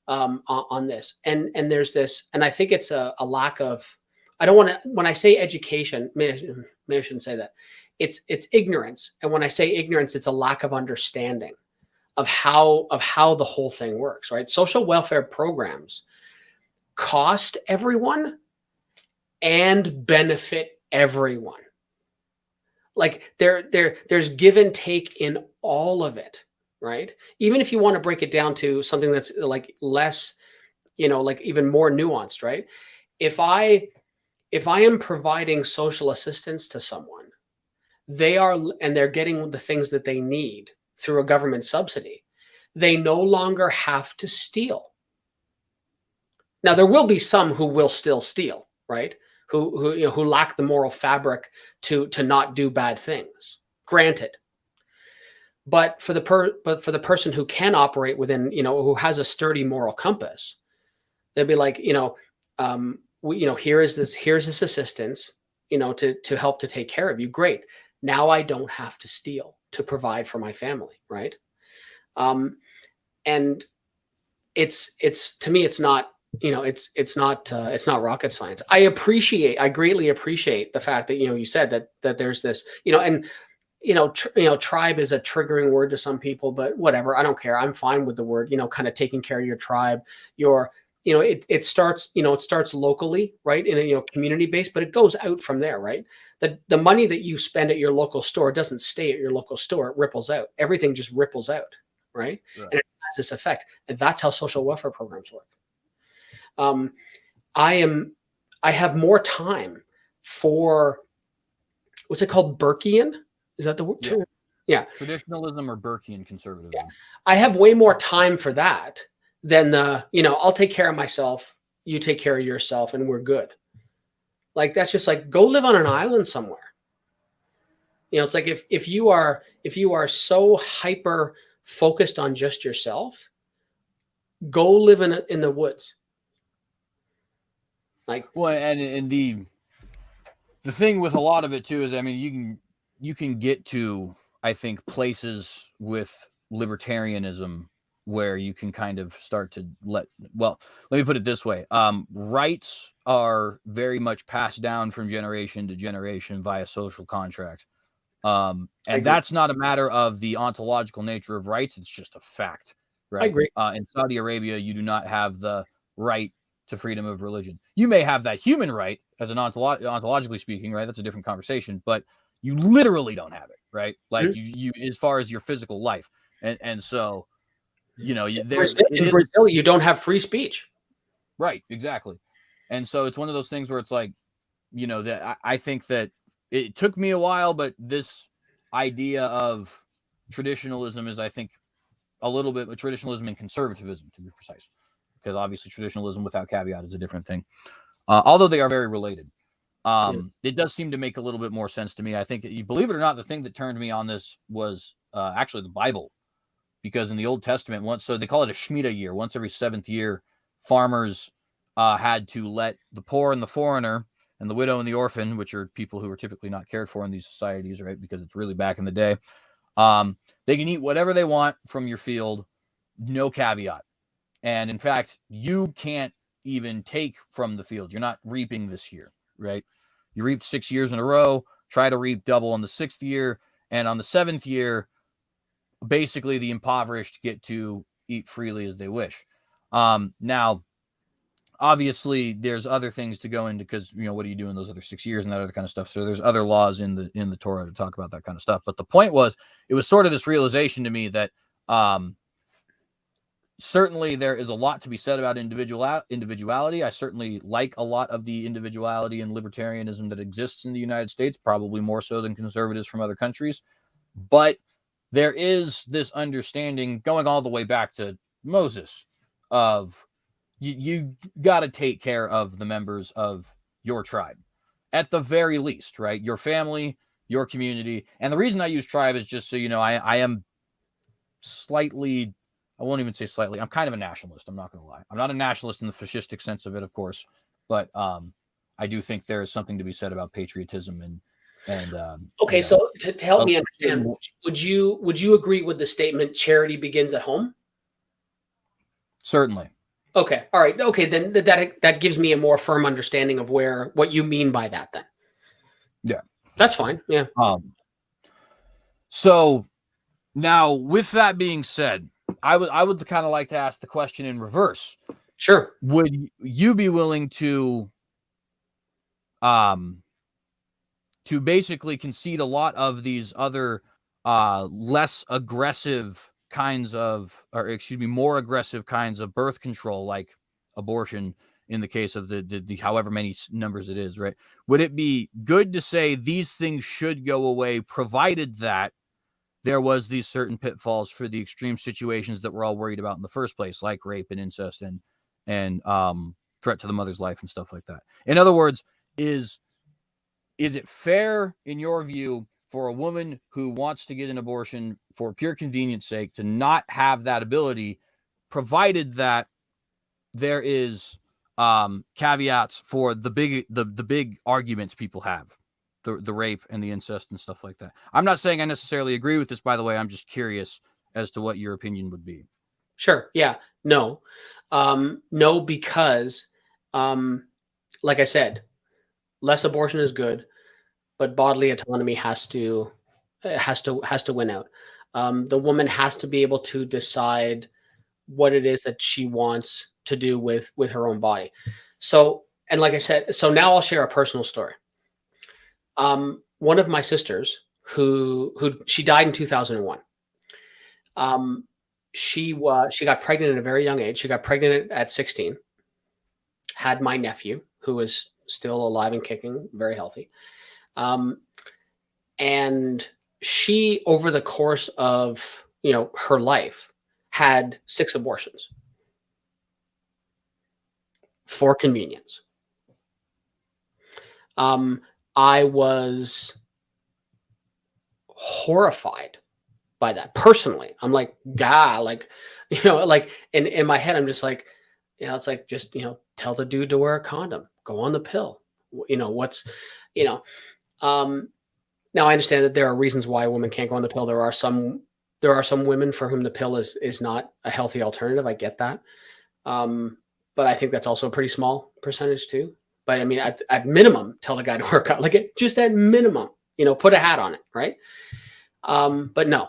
on this. And there's this, and I think it's a lack of, I don't want to, when I say education, maybe I shouldn't say that. It's ignorance. And when I say ignorance, it's a lack of understanding of how the whole thing works, right? Social welfare programs cost everyone and benefit everyone. Like there's give and take in all of it, right? Even if you want to break it down to something that's like less, like even more nuanced, right? If I am providing social assistance to someone, they're getting the things that they need through a government subsidy, they no longer have to steal. Now there will be some who will still steal, right? Who lack the moral fabric to not do bad things. Granted. But for the person who can operate within, who has a sturdy moral compass, they'd be like, here's this assistance, to help to take care of you. Great. Now I don't have to steal to provide for my family, right? And it's to me, it's not, it's not rocket science. I greatly appreciate the fact that, you said that there's this, and tribe is a triggering word to some people, but whatever, I don't care. I'm fine with the word, kind of taking care of your tribe. It starts locally, right? In a community based, but it goes out from there, right? The money that you spend at your local store doesn't stay at your local store. It ripples out. Everything just ripples out, right? And it has this effect. And that's how social welfare programs work. I have more time for what's it called? Burkean? Is that the word? Yeah. Yeah. Traditionalism or Burkean conservatism. Yeah. I have way more time for that than I'll take care of myself, you take care of yourself, and we're good. Like, that's just like, go live on an island somewhere. It's like, if you are so hyper focused on just yourself, go live in the woods. Like, well, and the thing with a lot of it too is, I mean, you can get to, I think, places with libertarianism where you can kind of start to let me put it this way. Rights are very much passed down from generation to generation via social contract. And that's not a matter of the ontological nature of rights. It's just a fact, right? I agree. In Saudi Arabia, you do not have the right to freedom of religion. You may have that human right as an ontologically speaking, right? That's a different conversation, but you literally don't have it, right? Like, you as far as your physical life. And so, in Brazil, you don't have free speech. Right, exactly. And so it's one of those things where it's like, that I think that it took me a while, but this idea of traditionalism is, I think, a little bit of traditionalism and conservatism, to be precise, because obviously traditionalism without caveat is a different thing. Although they are very related. It does seem to make a little bit more sense to me. I think, you believe it or not, the thing that turned me on this was actually the Bible, because in the Old Testament, so they call it a Shemitah year. Once every 7th year, farmers had to let the poor and the foreigner and the widow and the orphan, which are people who are typically not cared for in these societies, right? Because it's really back in the day. They can eat whatever they want from your field, no caveat. And in fact, you can't even take from the field. You're not reaping this year, right? You reaped 6 years in a row, try to reap double on the 6th year. And on the 7th year, basically the impoverished get to eat freely as they wish. Now, obviously, there's other things to go into, because, what do you do in those other 6 years and that other kind of stuff? So there's other laws in the Torah to talk about that kind of stuff. But the point was, it was sort of this realization to me that certainly there is a lot to be said about individuality. I certainly like a lot of the individuality and libertarianism that exists in the United States, probably more so than conservatives from other countries. But there is this understanding going all the way back to Moses of you got to take care of the members of your tribe at the very least, right? Your family, your community. And the reason I use tribe is just so I am slightly, I won't even say slightly, I'm kind of a nationalist. I'm not going to lie. I'm not a nationalist in the fascistic sense of it, of course, but I do think there is something to be said about patriotism and okay, so to help me understand, would you agree with the statement, charity begins at home? Certainly. Okay. All right. Okay. Then that gives me a more firm understanding of what you mean by that then. Yeah. That's fine. Yeah. So now, with that being said, I would kind of like to ask the question in reverse. Sure. Would you be willing to basically concede a lot of these other less aggressive kinds of, more aggressive kinds of birth control, like abortion, in the case of the however many numbers it is, right? Would it be good to say these things should go away, provided that there was these certain pitfalls for the extreme situations that we're all worried about in the first place, like rape and incest and threat to the mother's life and stuff like that? In other words, is it fair, in your view, for a woman who wants to get an abortion for pure convenience sake to not have that ability, provided that there is caveats for the big arguments people have, the rape and the incest and stuff like that? I'm not saying I necessarily agree with this, by the way. I'm just curious as to what your opinion would be. Sure. Yeah. No. No, because like I said, less abortion is good, but bodily autonomy has to win out. The woman has to be able to decide what it is that she wants to do with her own body. So, and like I said, so now I'll share a personal story. One of my sisters, who she died in 2001. She got pregnant at a very young age. She got pregnant at 16. Had my nephew, who is still alive and kicking, very healthy. And she, over the course of, her life, had 6 abortions for convenience. I was horrified by that personally. I'm like, God, like, like in my head, I'm just like, it's like, just, tell the dude to wear a condom, go on the pill. What's, you know, um, now I understand that there are reasons why a woman can't go on the pill. There are some women for whom the pill is not a healthy alternative. I get that. But I think that's also a pretty small percentage too. But I mean, at minimum, tell the guy to work out, like, just at minimum, put a hat on it. Right. But no.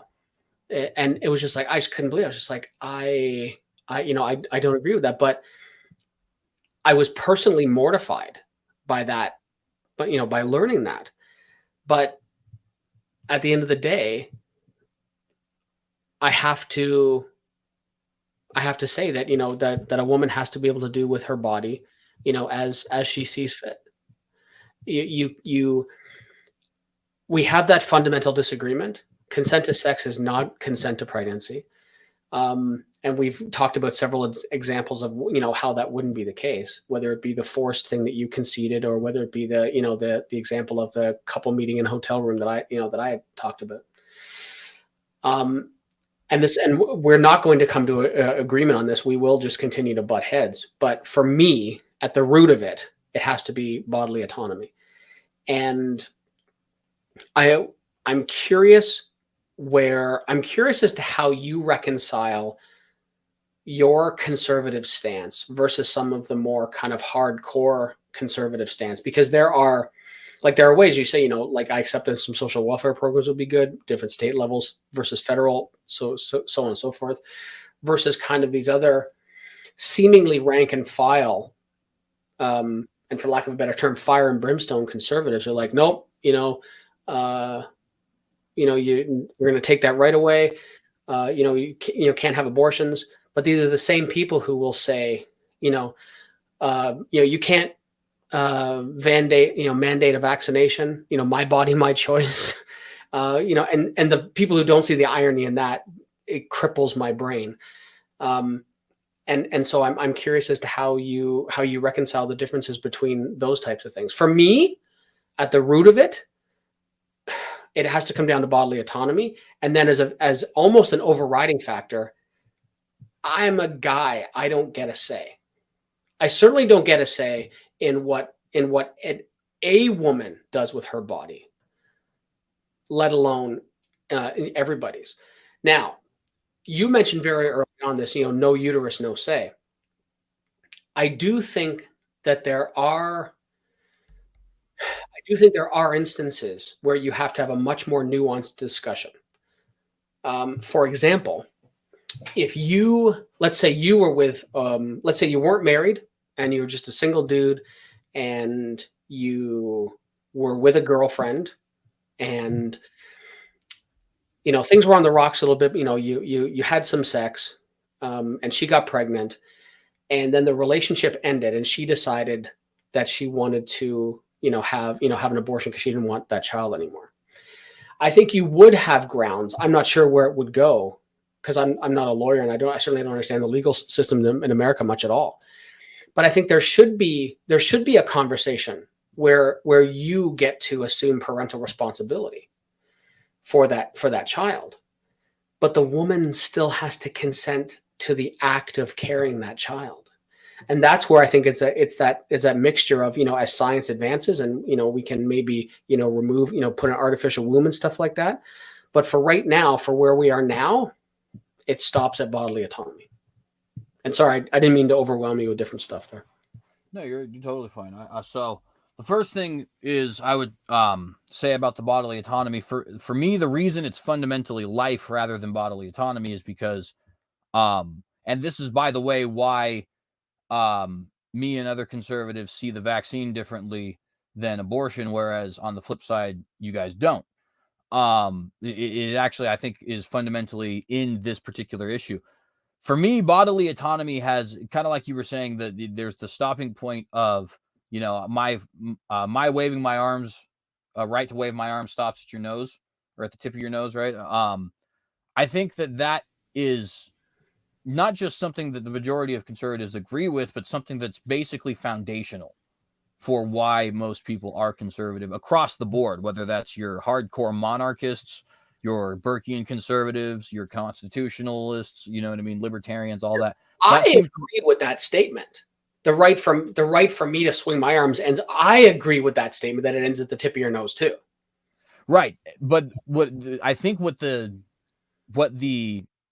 And it was just like, I just couldn't believe it. I was just like, I don't agree with that, but I was personally mortified by that, but, by learning that. But at the end of the day, I have to say that, that a woman has to be able to do with her body, as she sees fit. We have that fundamental disagreement. Consent to sex is not consent to pregnancy. And we've talked about several examples of, how that wouldn't be the case, whether it be the forced thing that you conceded, or whether it be the, the example of the couple meeting in a hotel room that I talked about. And we're not going to come to an agreement on this. We will just continue to butt heads. But for me, at the root of it, it has to be bodily autonomy. And I'm curious as to how you reconcile your conservative stance versus some of the more kind of hardcore conservative stance, because there are ways you say, like, I accept that some social welfare programs would be good, different state levels versus federal, so on and so forth, versus kind of these other seemingly rank and file, and for lack of a better term, fire and brimstone conservatives are like, nope, we're going to take that right away. You can't have abortions. But these are the same people who will say, you can't mandate a vaccination. My body, my choice. And the people who don't see the irony in that, it cripples my brain. And so I'm curious as to how you reconcile the differences between those types of things. For me, at the root of it, it has to come down to bodily autonomy. And then as almost an overriding factor, I'm a guy. I don't get a say. I certainly don't get a say in what a woman does with her body, let alone everybody's. Now, you mentioned very early on this, no uterus, no say. I do think there are instances where you have to have a much more nuanced discussion. For example, if let's say you were with, let's say you weren't married and you were just a single dude, and you were with a girlfriend, and things were on the rocks a little bit. You had some sex, and she got pregnant, and then the relationship ended, and she decided that she wanted to have an abortion because she didn't want that child anymore. I think you would have grounds. I'm not sure where it would go, because I'm not a lawyer, and I certainly don't understand the legal system in America much at all. But I think there should be a conversation where you get to assume parental responsibility for that child, but the woman still has to consent to the act of carrying that child. And that's where I think it's that mixture of, as science advances, and we can maybe remove, put an artificial womb and stuff like that. But for right now, for where we are now, it stops at bodily autonomy. And sorry, I didn't mean to overwhelm you with different stuff there. No, you're totally fine. So the first thing is I would say about the bodily autonomy, for me, the reason it's fundamentally life rather than bodily autonomy is because, and this is, by the way, why me and other conservatives see the vaccine differently than abortion, whereas on the flip side, you guys don't. It actually, I think, is fundamentally in this particular issue. For me, bodily autonomy has, kind of like you were saying, that there's the stopping point of, my waving my arms right to wave my arm stops at your nose or at the tip of your nose, right? I think that is not just something that the majority of conservatives agree with, but something that's basically foundational for why most people are conservative across the board, whether that's your hardcore monarchists, your Burkean conservatives, your constitutionalists, you know what I mean, libertarians, all that. I agree with that statement. The right for me to swing my arms ends. I agree with that statement that it ends at the tip of your nose too. Right, but what the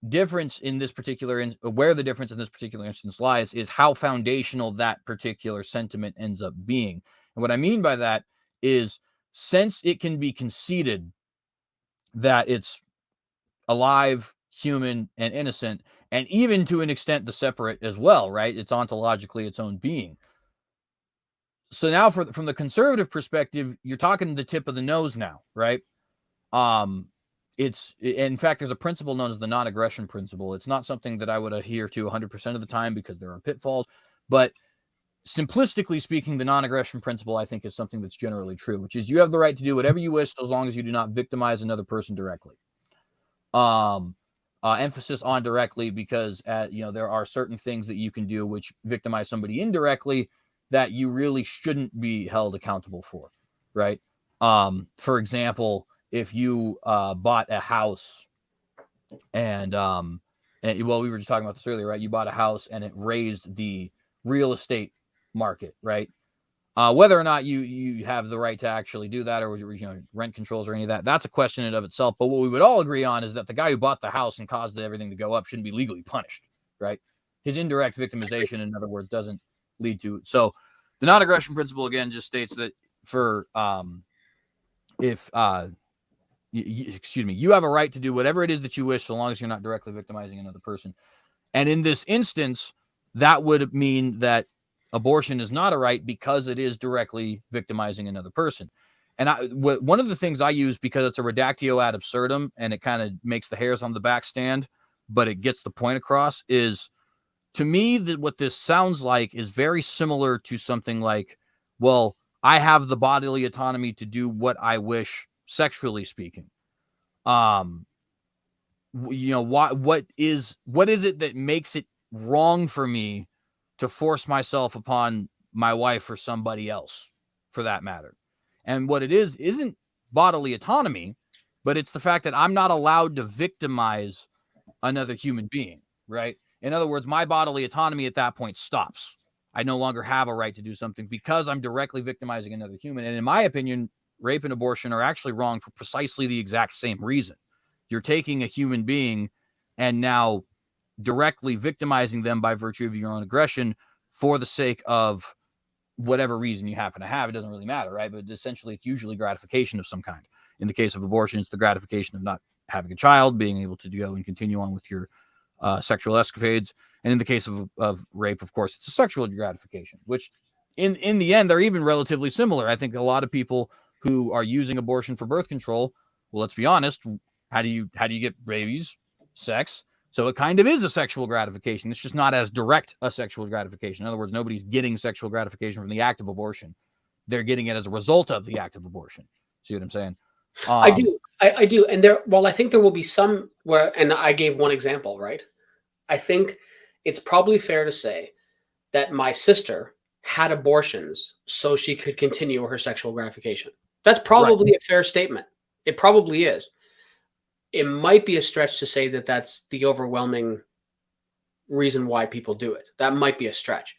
difference in this particular where the difference in this particular instance lies is how foundational that particular sentiment ends up being. And what I mean by that is, since it can be conceded that it's alive, human, and innocent, and even to an extent the separate as well, right? It's ontologically its own being. So now from the conservative perspective, you're talking the tip of the nose now, right? It's, in fact, there's a principle known as the non-aggression principle. It's not something that I would adhere to 100% of the time because there are pitfalls, but simplistically speaking, the non-aggression principle, I think, is something that's generally true, which is you have the right to do whatever you wish as long as you do not victimize another person directly. Emphasis on directly because there are certain things that you can do which victimize somebody indirectly that you really shouldn't be held accountable for, right? For example, if you bought a house and we were just talking about this earlier, right? You bought a house and it raised the real estate market, right? Whether or not you have the right to actually do that, or rent controls or any of that, that's a question in and of itself. But what we would all agree on is that the guy who bought the house and caused everything to go up shouldn't be legally punished, right? His indirect victimization, in other words, doesn't lead to it. So the non-aggression principle again just states that for you have a right to do whatever it is that you wish so long as you're not directly victimizing another person. And in this instance, that would mean that abortion is not a right because it is directly victimizing another person. And one of the things I use, because it's a reductio ad absurdum and it kind of makes the hairs on the back stand, but it gets the point across, is to me that what this sounds like is very similar to something like, well, I have the bodily autonomy to do what I wish, sexually speaking. What is it that makes it wrong for me to force myself upon my wife or somebody else, for that matter? And what it isn't bodily autonomy, but it's the fact that I'm not allowed to victimize another human being, right? In other words, my bodily autonomy at that point stops. I no longer have a right to do something because I'm directly victimizing another human. And in my opinion, rape and abortion are actually wrong for precisely the exact same reason. You're taking a human being and now directly victimizing them by virtue of your own aggression for the sake of whatever reason you happen to have. It doesn't really matter, right? But essentially, it's usually gratification of some kind. In the case of abortion, it's the gratification of not having a child, being able to go and continue on with your sexual escapades. And in the case of rape, of course, it's a sexual gratification, which in the end, they're even relatively similar. I think a lot of people who are using abortion for birth control, well, let's be honest, how do you get babies? Sex. So it kind of is a sexual gratification. It's just not as direct a sexual gratification. In other words, nobody's getting sexual gratification from the act of abortion. They're getting it as a result of the act of abortion. See what I'm saying? I do. I do. And I think there will be some where, and I gave one example, right? I think it's probably fair to say that my sister had abortions so she could continue her sexual gratification. That's probably a fair statement. It probably is. It might be a stretch to say that that's the overwhelming reason why people do it. That might be a stretch.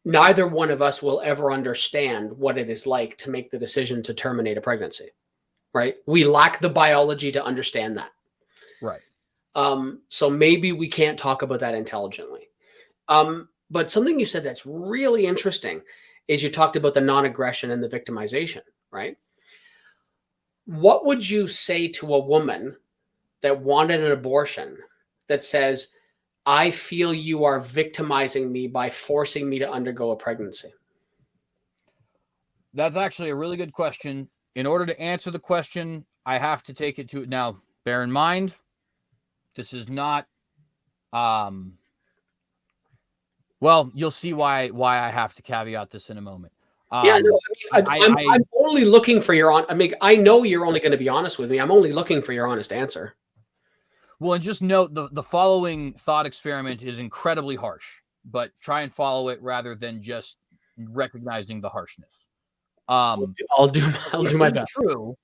Neither one of us will ever understand what it is like to make the decision to terminate a pregnancy, right? We lack the biology to understand that. Right. So maybe we can't talk about that intelligently. But something you said that's really interesting is you talked about the non-aggression and the victimization, right? What would you say to a woman that wanted an abortion that says, I feel you are victimizing me by forcing me to undergo a pregnancy? That's actually a really good question. In order to answer the question, I have to take it to now. Bear in mind, this is not. Well, you'll see why I have to caveat this in a moment. Yeah, no, I'm only looking for your I mean, I know you're only going to be honest with me. I'm only looking for your honest answer. Well, and just note the following thought experiment is incredibly harsh, but try and follow it rather than just recognizing the harshness. I'll do my best. It's true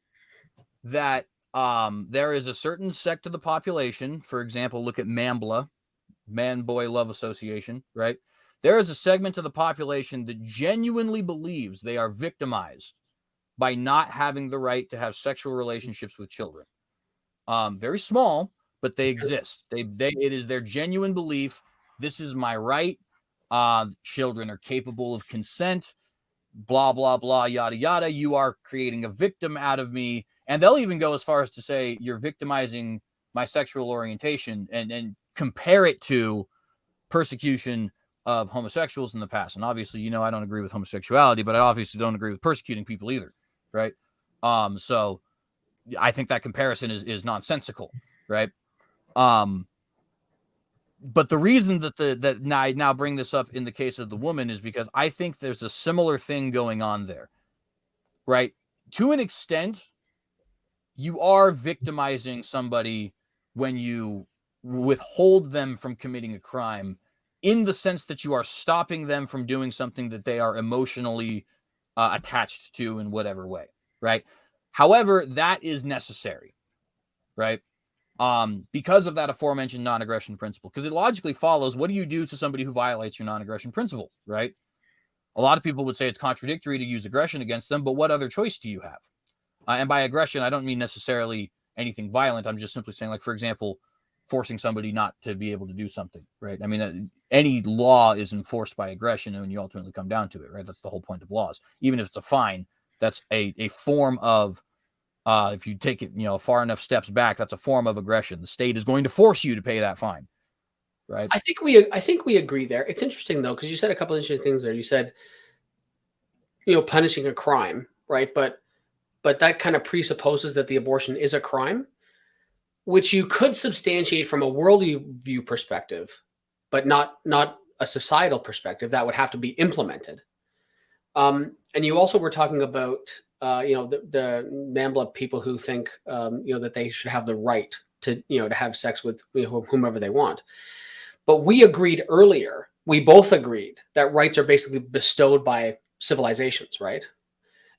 that there is a certain sect of the population, for example, look at MAMBLA, Man-Boy Love Association, right? There is a segment of the population that genuinely believes they are victimized by not having the right to have sexual relationships with children. Very small, but they exist. It is their genuine belief. This is my right. Children are capable of consent. Blah, blah, blah, yada, yada. You are creating a victim out of me. And they'll even go as far as to say you're victimizing my sexual orientation and compare it to persecution of homosexuals in the past. And obviously, I don't agree with homosexuality, but I obviously don't agree with persecuting people either, right? So I think that comparison is nonsensical, right? But the reason that I now bring this up in the case of the woman is because I think there's a similar thing going on there, right? To an extent, you are victimizing somebody when you withhold them from committing a crime, in the sense that you are stopping them from doing something that they are emotionally attached to in whatever way, right? However, that is necessary, right? Because of that aforementioned non-aggression principle, because it logically follows, what do you do to somebody who violates your non-aggression principle, right? A lot of people would say it's contradictory to use aggression against them, but what other choice do you have? And by aggression, I don't mean necessarily anything violent. I'm just simply saying, like, for example, forcing somebody not to be able to do something, right? I mean, any law is enforced by aggression when you ultimately come down to it, right? That's the whole point of laws. Even if it's a fine, that's a form of, if you take it, far enough steps back, that's a form of aggression. The state is going to force you to pay that fine, right? I think we agree there. It's interesting though, because you said a couple of interesting things there. You said, punishing a crime, right? But that kind of presupposes that the abortion is a crime, which you could substantiate from a worldview perspective, but not a societal perspective. That would have to be implemented. And you also were talking about, the NAMBLA people who think, that they should have the right to, to have sex with whomever they want. But we agreed earlier, we both agreed that rights are basically bestowed by civilizations, right?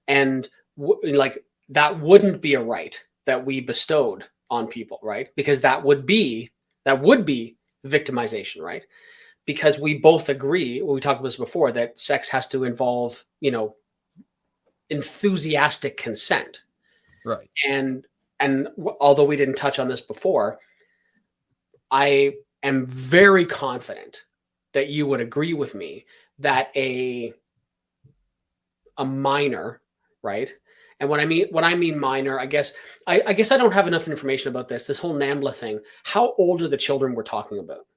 And that wouldn't be a right that we bestowed on people, right? Because that would be victimization, right? Because we both agree, we talked about this before, that sex has to involve, enthusiastic consent, right? And although we didn't touch on this before, I am very confident that you would agree with me that a minor, right? And when I mean minor, I guess I don't have enough information about this whole NAMBLA thing. How old are the children we're talking about?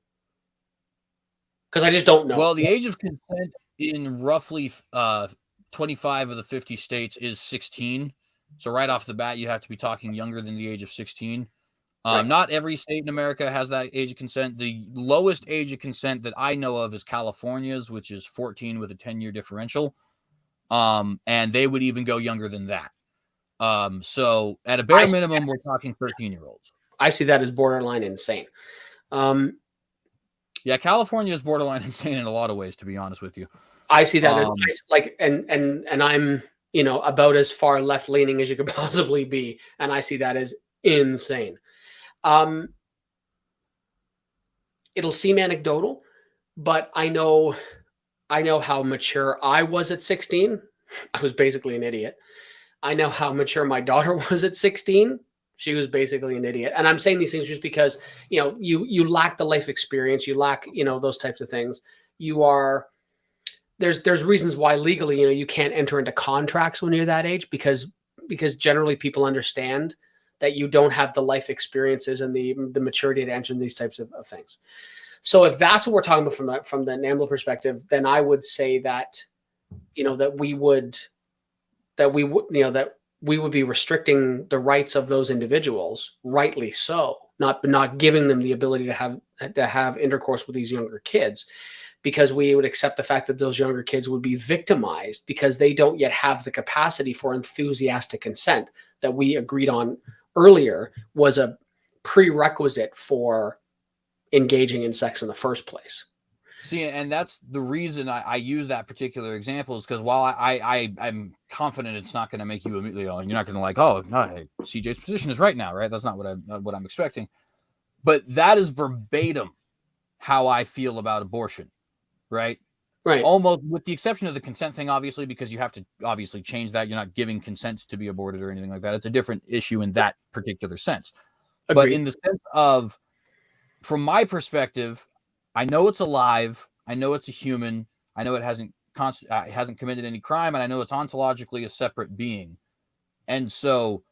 Because I just don't know. Well, the age of consent in roughly 25 of the 50 states is 16. So right off the bat, you have to be talking younger than the age of 16. Right. Not every state in America has that age of consent. The lowest age of consent that I know of is California's, which is 14 with a 10-year differential. And they would even go younger than that. So at a bare minimum, we're talking 13-year-olds. I see that as borderline insane. Yeah, California is borderline insane in a lot of ways, to be honest with you. I see that and I'm, about as far left leaning as you could possibly be. And I see that as insane. It'll seem anecdotal, but I know how mature I was at 16. I was basically an idiot. I know how mature my daughter was at 16. She was basically an idiot. And I'm saying these things just because, you lack the life experience. You lack, those types of things. There's reasons why legally, you can't enter into contracts when you're that age because generally people understand that you don't have the life experiences and the maturity to enter these types of things. So if that's what we're talking about from the NAMBLA perspective, then I would say that, that we would be restricting the rights of those individuals, rightly so, not giving them the ability to have intercourse with these younger kids, because we would accept the fact that those younger kids would be victimized because they don't yet have the capacity for enthusiastic consent that we agreed on earlier was a prerequisite for engaging in sex in the first place. See, and that's the reason I use that particular example is because while I'm confident it's not going to make you immediately, you're not going to like, oh, no, CJ's position is right now, right? That's not what I'm expecting. But that is verbatim how I feel about abortion, right? Right. Almost with the exception of the consent thing, obviously, because you have to obviously change that. You're not giving consent to be aborted or anything like that. It's a different issue in that particular sense. Agreed. But in the sense of, from my perspective, I know it's alive. I know it's a human. I know it hasn't committed any crime, and I know it's ontologically a separate being. And so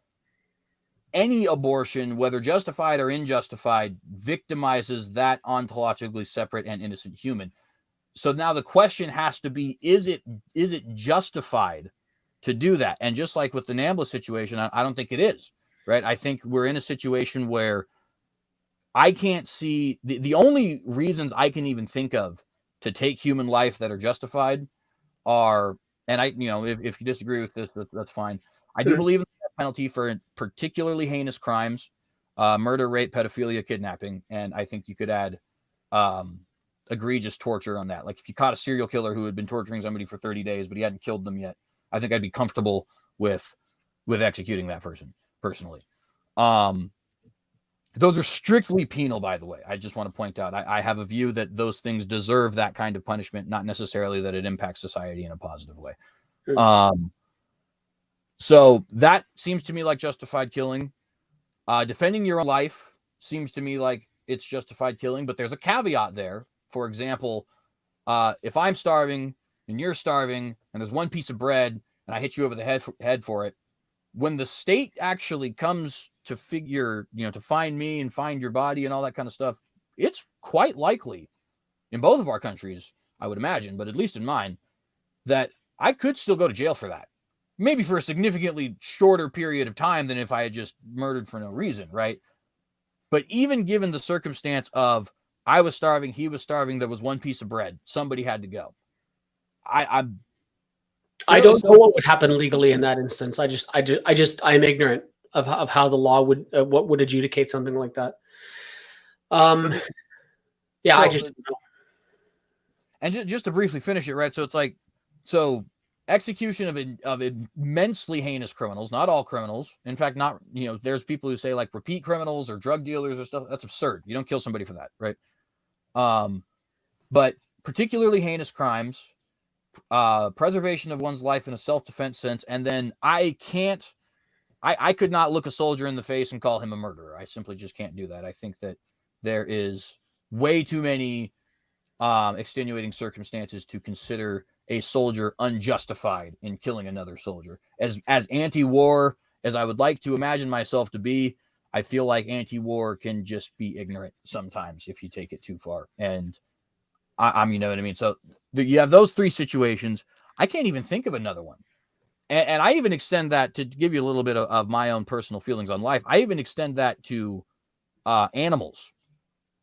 any abortion, whether justified or unjustified, victimizes that ontologically separate and innocent human. So now the question has to be, is it justified to do that? And just like with the NAMBLA situation, I don't think it is, right? I think we're in a situation where I can't see the only reasons I can even think of to take human life that are justified are, and if you disagree with this, that's fine. I do believe in the death penalty for particularly heinous crimes, murder, rape, pedophilia, kidnapping, and I think you could add egregious torture on that. Like if you caught a serial killer who had been torturing somebody for 30 days, but he hadn't killed them yet, I think I'd be comfortable with executing that person personally. Those are strictly penal, by the way. I just want to point out, I have a view that those things deserve that kind of punishment, not necessarily that it impacts society in a positive way. So that seems to me like justified killing. Defending your own life seems to me like it's justified killing, but there's a caveat there. For example, if I'm starving and you're starving and there's one piece of bread and I hit you over the head for it, when the state actually comes to to find me and find your body and all that kind of stuff, it's quite likely in both of our countries, I would imagine, but at least in mine, that I could still go to jail for that. Maybe for a significantly shorter period of time than if I had just murdered for no reason, right? But even given the circumstance of I was starving, he was starving, there was one piece of bread, somebody had to go. I don't know what would happen legally in that instance. I'm ignorant of how the law would what would adjudicate something like that. Yeah, I just don't know. And just to briefly finish it, right? So it's like, execution of immensely heinous criminals, not all criminals. In fact, not, there's people who say like repeat criminals or drug dealers or stuff. That's absurd. You don't kill somebody for that, right? But particularly heinous crimes, preservation of one's life in a self-defense sense, and then I could not look a soldier in the face and call him a murderer. I simply just can't do that. I think that there is way too many extenuating circumstances to consider a soldier unjustified in killing another soldier. As anti-war as I would like to imagine myself to be, I feel like anti-war can just be ignorant sometimes if you take it too far. And I'm you know what I mean? So you have those three situations. I can't even think of another one. And I even extend that to give you a little bit of my own personal feelings on life. I even extend that to animals.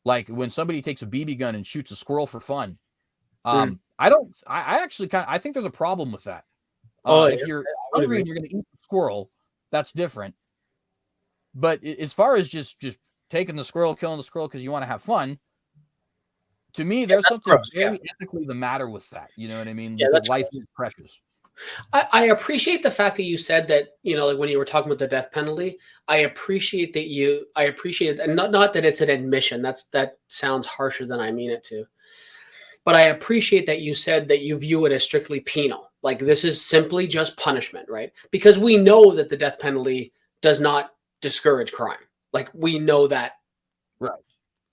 Like when somebody takes a BB gun and shoots a squirrel for fun. I think there's a problem with that. If you're hungry and you're going to eat the squirrel, that's different. But as far as just taking the squirrel, killing the squirrel because you want to have fun, to me, there's something very ethically the matter with that. You know what I mean? Yeah, life is precious. I appreciate the fact that you said that, like when you were talking about the death penalty, I appreciate it, and not that it's an admission. That sounds harsher than I mean it to. But I appreciate that you said that you view it as strictly penal. Like this is simply just punishment, right? Because we know that the death penalty does not discourage crime. Like we know that right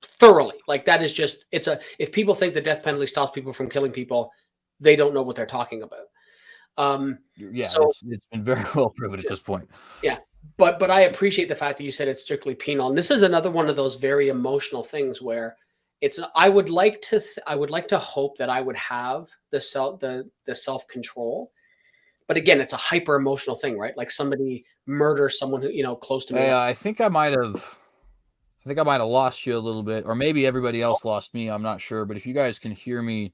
thoroughly. Like that is just, if people think the death penalty stops people from killing people, they don't know what they're talking about. So it's been very well proven at this point. Yeah. But I appreciate the fact that you said it's strictly penal. And this is another one of those very emotional things where I would like to hope that I would have the self-control. But again, it's a hyper emotional thing, right? Like somebody murders someone who, close to me. Yeah, I think I might have lost you a little bit, or maybe everybody else lost me. I'm not sure. But if you guys can hear me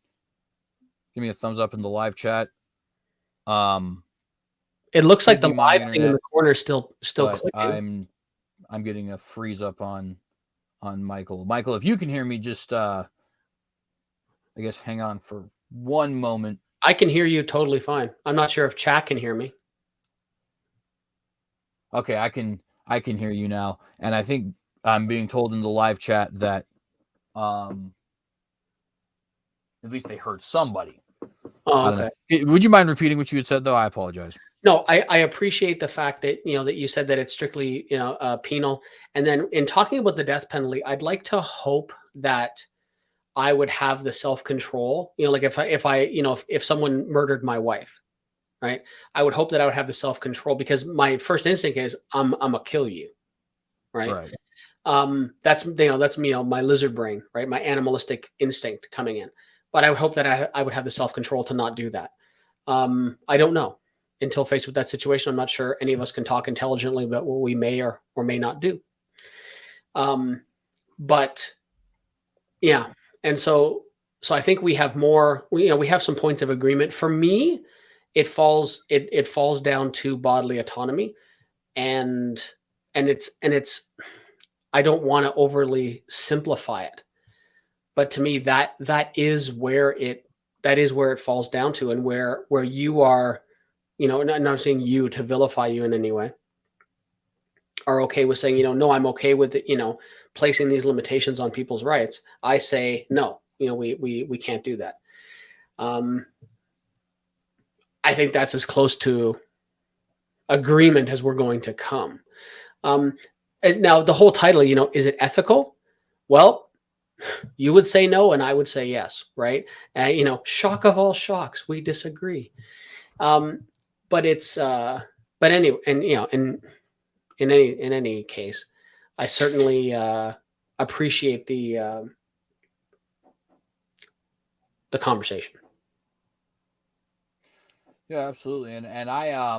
Give me a thumbs up in the live chat. It looks like the Could be my live thing in the internet, corner is still but clicking. I'm getting a freeze up on Micheal. Micheal, if you can hear me, just I guess hang on for one moment. I can hear you totally fine. I'm not sure if chat can hear me. Okay, I can hear you now, and I think I'm being told in the live chat that at least they heard somebody. Oh, okay. Would you mind repeating what you had said, though? I apologize. No, I appreciate the fact that that you said that it's strictly penal, and then in talking about the death penalty, I'd like to hope that I would have the self control. Like if someone murdered my wife, right? I would hope that I would have the self control, because my first instinct is I'm gonna kill you, right? That's my lizard brain, right? My animalistic instinct coming in, but I would hope that I would have the self control to not do that. I don't know. Until faced with that situation, I'm not sure any of us can talk intelligently about what we may or may not do. But yeah, and so I think we have more. We have some points of agreement. For me, it falls down to bodily autonomy, and it's. I don't want to overly simplify it, but to me that is where it falls down to, and where you are. Not saying you to vilify you in any way, are okay with saying, no, I'm okay with it, placing these limitations on people's rights. I say, no, we can't do that. I think that's as close to agreement as we're going to come. And now the whole title, is it ethical? Well, you would say no, and I would say yes, right? Shock of all shocks, we disagree. But it's but anyway, and in any case, I certainly appreciate the conversation. Yeah, absolutely. And I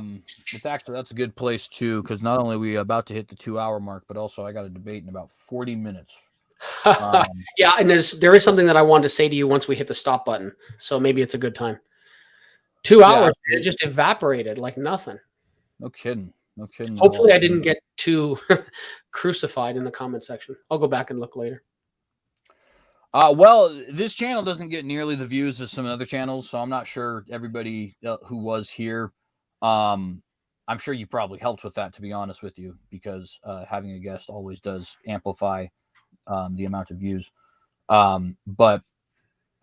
it's actually, that's a good place too, because not only are we about to hit the 2-hour mark, but also I got a debate in about 40 minutes. Yeah, and there is something that I wanted to say to you once we hit the stop button, so maybe it's a good time. 2 hours, it just evaporated like nothing. No kidding. Hopefully I didn't get too crucified in the comment section. I'll go back and look later. Well, this channel doesn't get nearly the views as some other channels, so I'm not sure everybody who was here. I'm sure you probably helped with that, to be honest with you, because having a guest always does amplify the amount of views. But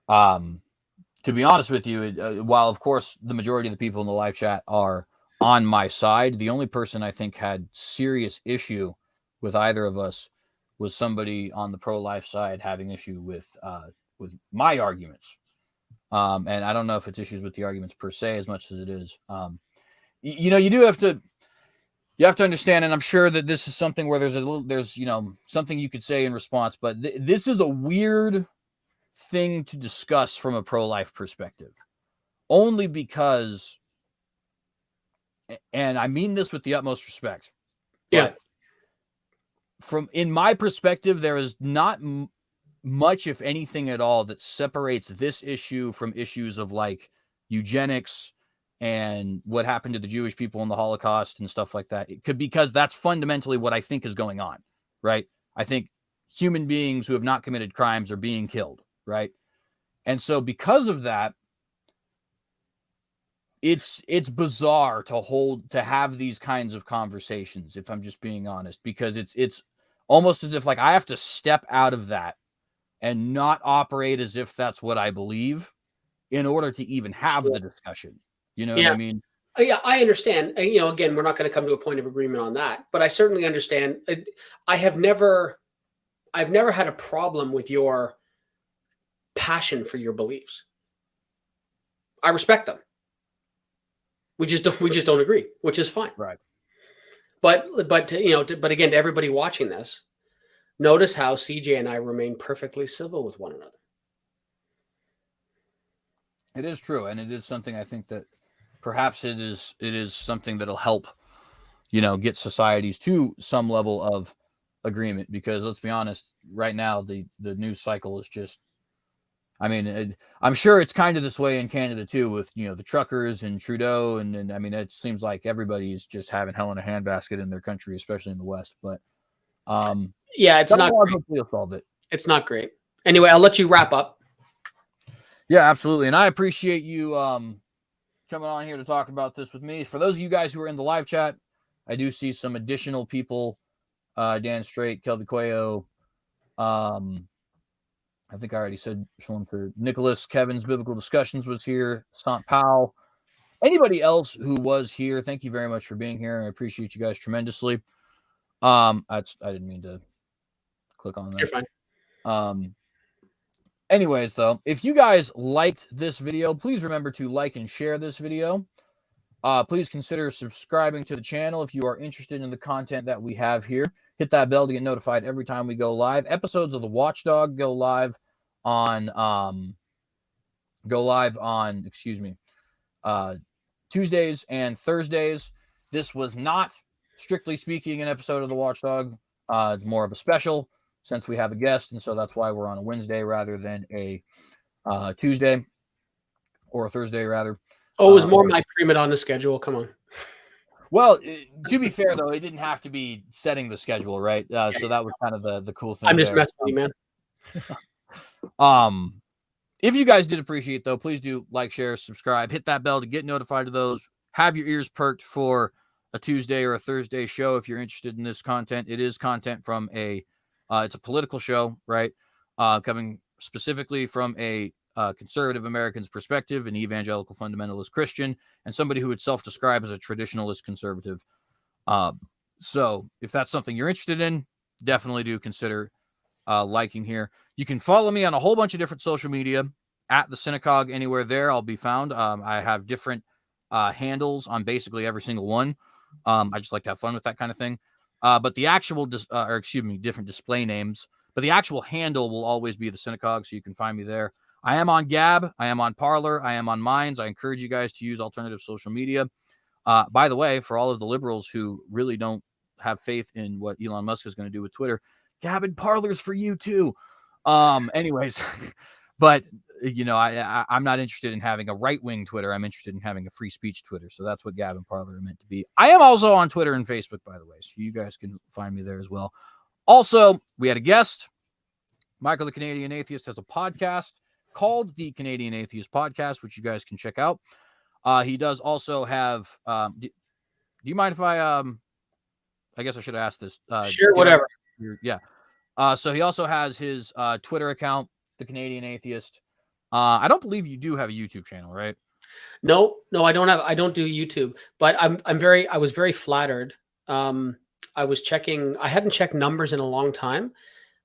to be honest with you, while of course the majority of the people in the live chat are on my side, the only person I think had serious issue with either of us was somebody on the pro-life side having issue with my arguments. And I don't know if it's issues with the arguments per se as much as it is. You have to understand, and I'm sure that this is something where there's something you could say in response, but this is a weird thing to discuss from a pro-life perspective, only because, and I mean this with the utmost respect, yeah, in my perspective, there is not much, if anything at all, that separates this issue from issues of like eugenics and what happened to the Jewish people in the Holocaust and stuff like that. Because that's fundamentally what I think is going on, right? I think human beings who have not committed crimes are being killed, right? And so because of that, it's bizarre to have these kinds of conversations, if I'm just being honest, because it's almost as if like I have to step out of that and not operate as if that's what I believe in order to even have the discussion. You know what I mean? Yeah, I understand. Again, we're not going to come to a point of agreement on that, but I certainly understand. I've never had a problem with your passion for your beliefs. I respect them. We just don't agree, which is fine. Right. But again, to everybody watching this, notice how CJ and I remain perfectly civil with one another. It is true, and it is something I think that perhaps it is something that'll help, get societies to some level of agreement, because let's be honest, right now the news cycle is just, I mean, I'm sure it's kind of this way in Canada too, with the truckers and Trudeau, and I mean, it seems like everybody's just having hell in a handbasket in their country, especially in the West. But yeah, it's not great. Hopefully you'll solve it. It's not great. Anyway, I'll let you wrap up. Yeah, absolutely, and I appreciate you coming on here to talk about this with me. For those of you guys who are in the live chat, I do see some additional people: Dan Strait, Kelvin Cuello. I think I already said someone for Nicholas. Kevin's Biblical Discussions was here. Sant Powell. Anybody else who was here, thank you very much for being here. I appreciate you guys tremendously. I didn't mean to click on that. You're fine. Anyways, though, if you guys liked this video, please remember to like and share this video. Please consider subscribing to the channel if you are interested in the content that we have here. Hit that bell to get notified every time we go live. Episodes of The Watchdog go live on Tuesdays and Thursdays. This was not, strictly speaking, an episode of The Watchdog. It's more of a special since we have a guest, and so that's why we're on a Wednesday rather than a Tuesday or a Thursday, rather. Oh, it was more my prima donna schedule. Come on. Well, to be fair, though, it didn't have to be setting the schedule, right? So that was kind of the cool thing. I'm just messing with you, man. If you guys did appreciate, though, please do like, share, subscribe, hit that bell to get notified of those. Have your ears perked for a Tuesday or a Thursday show if you're interested in this content. It is content from it's a political show, right? Coming specifically from a conservative American's perspective, an evangelical fundamentalist Christian, and somebody who would self-describe as a traditionalist conservative. So if that's something you're interested in, definitely do consider liking here. You can follow me on a whole bunch of different social media at the Synagogue. Anywhere there, I'll be found. I have different handles on basically every single one. I just like to have fun with that kind of thing. But the actual, different display names, but the actual handle will always be the Synagogue, so you can find me there. I am on Gab. I am on Parler. I am on Minds. I encourage you guys to use alternative social media. By the way, for all of the liberals who really don't have faith in what Elon Musk is going to do with Twitter, Gab and Parler's for you too. Anyways, but I'm not interested in having a right-wing Twitter. I'm interested in having a free speech Twitter. So that's what Gab and Parler are meant to be. I am also on Twitter and Facebook, by the way, so you guys can find me there as well. Also, we had a guest. Micheal, the Canadian Atheist, has a podcast called the Canadian Atheist Podcast, which you guys can check out. He does also have, do you mind if I guess I should have asked this. Sure, whatever. Yeah. So he also has his Twitter account, the Canadian Atheist. I don't believe you do have a YouTube channel, right? No, I don't do YouTube, but I was very flattered. I hadn't checked numbers in a long time,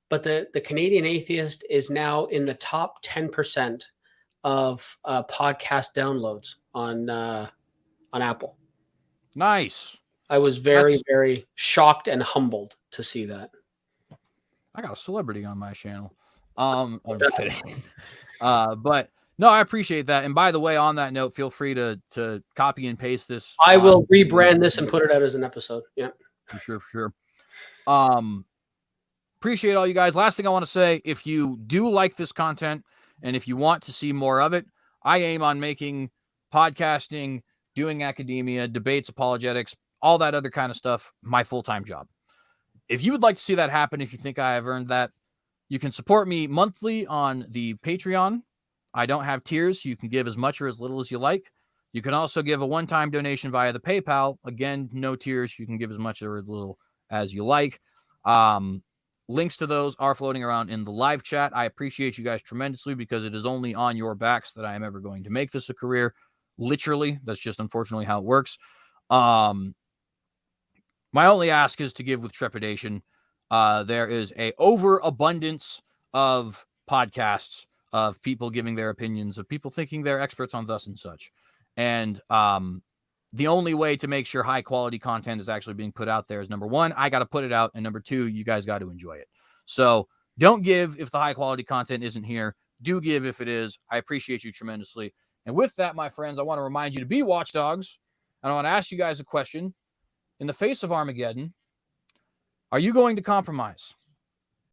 but the Canadian Atheist is now in the top 10% of podcast downloads on Apple. Nice. I was very shocked and humbled to see that. I got a celebrity on my channel. I'm just kidding. But no, I appreciate that. And by the way, on that note, feel free to copy and paste this. I will rebrand this and put it out as an episode. Yeah. For sure. Appreciate all you guys. Last thing I want to say, if you do like this content and if you want to see more of it, I aim on making podcasting, doing academia, debates, apologetics, all that other kind of stuff my full-time job. If you would like to see that happen, if you think I have earned that, you can support me monthly on the Patreon. I don't have tiers. You can give as much or as little as you like. You can also give a one-time donation via the PayPal. Again, no tiers. You can give as much or as little as you like. Links to those are floating around in the live chat. I appreciate you guys tremendously because it is only on your backs that I am ever going to make this a career. Literally, that's just unfortunately how it works. My only ask is to give with trepidation. There is a overabundance of podcasts of people giving their opinions, of people thinking they're experts on thus and such. And the only way to make sure high quality content is actually being put out there is, number one, I got to put it out. And number two, you guys got to enjoy it. So don't give if the high quality content isn't here. Do give if it is. I appreciate you tremendously. And with that, my friends, I want to remind you to be watchdogs. And I want to ask you guys a question. In the face of Armageddon, are you going to compromise?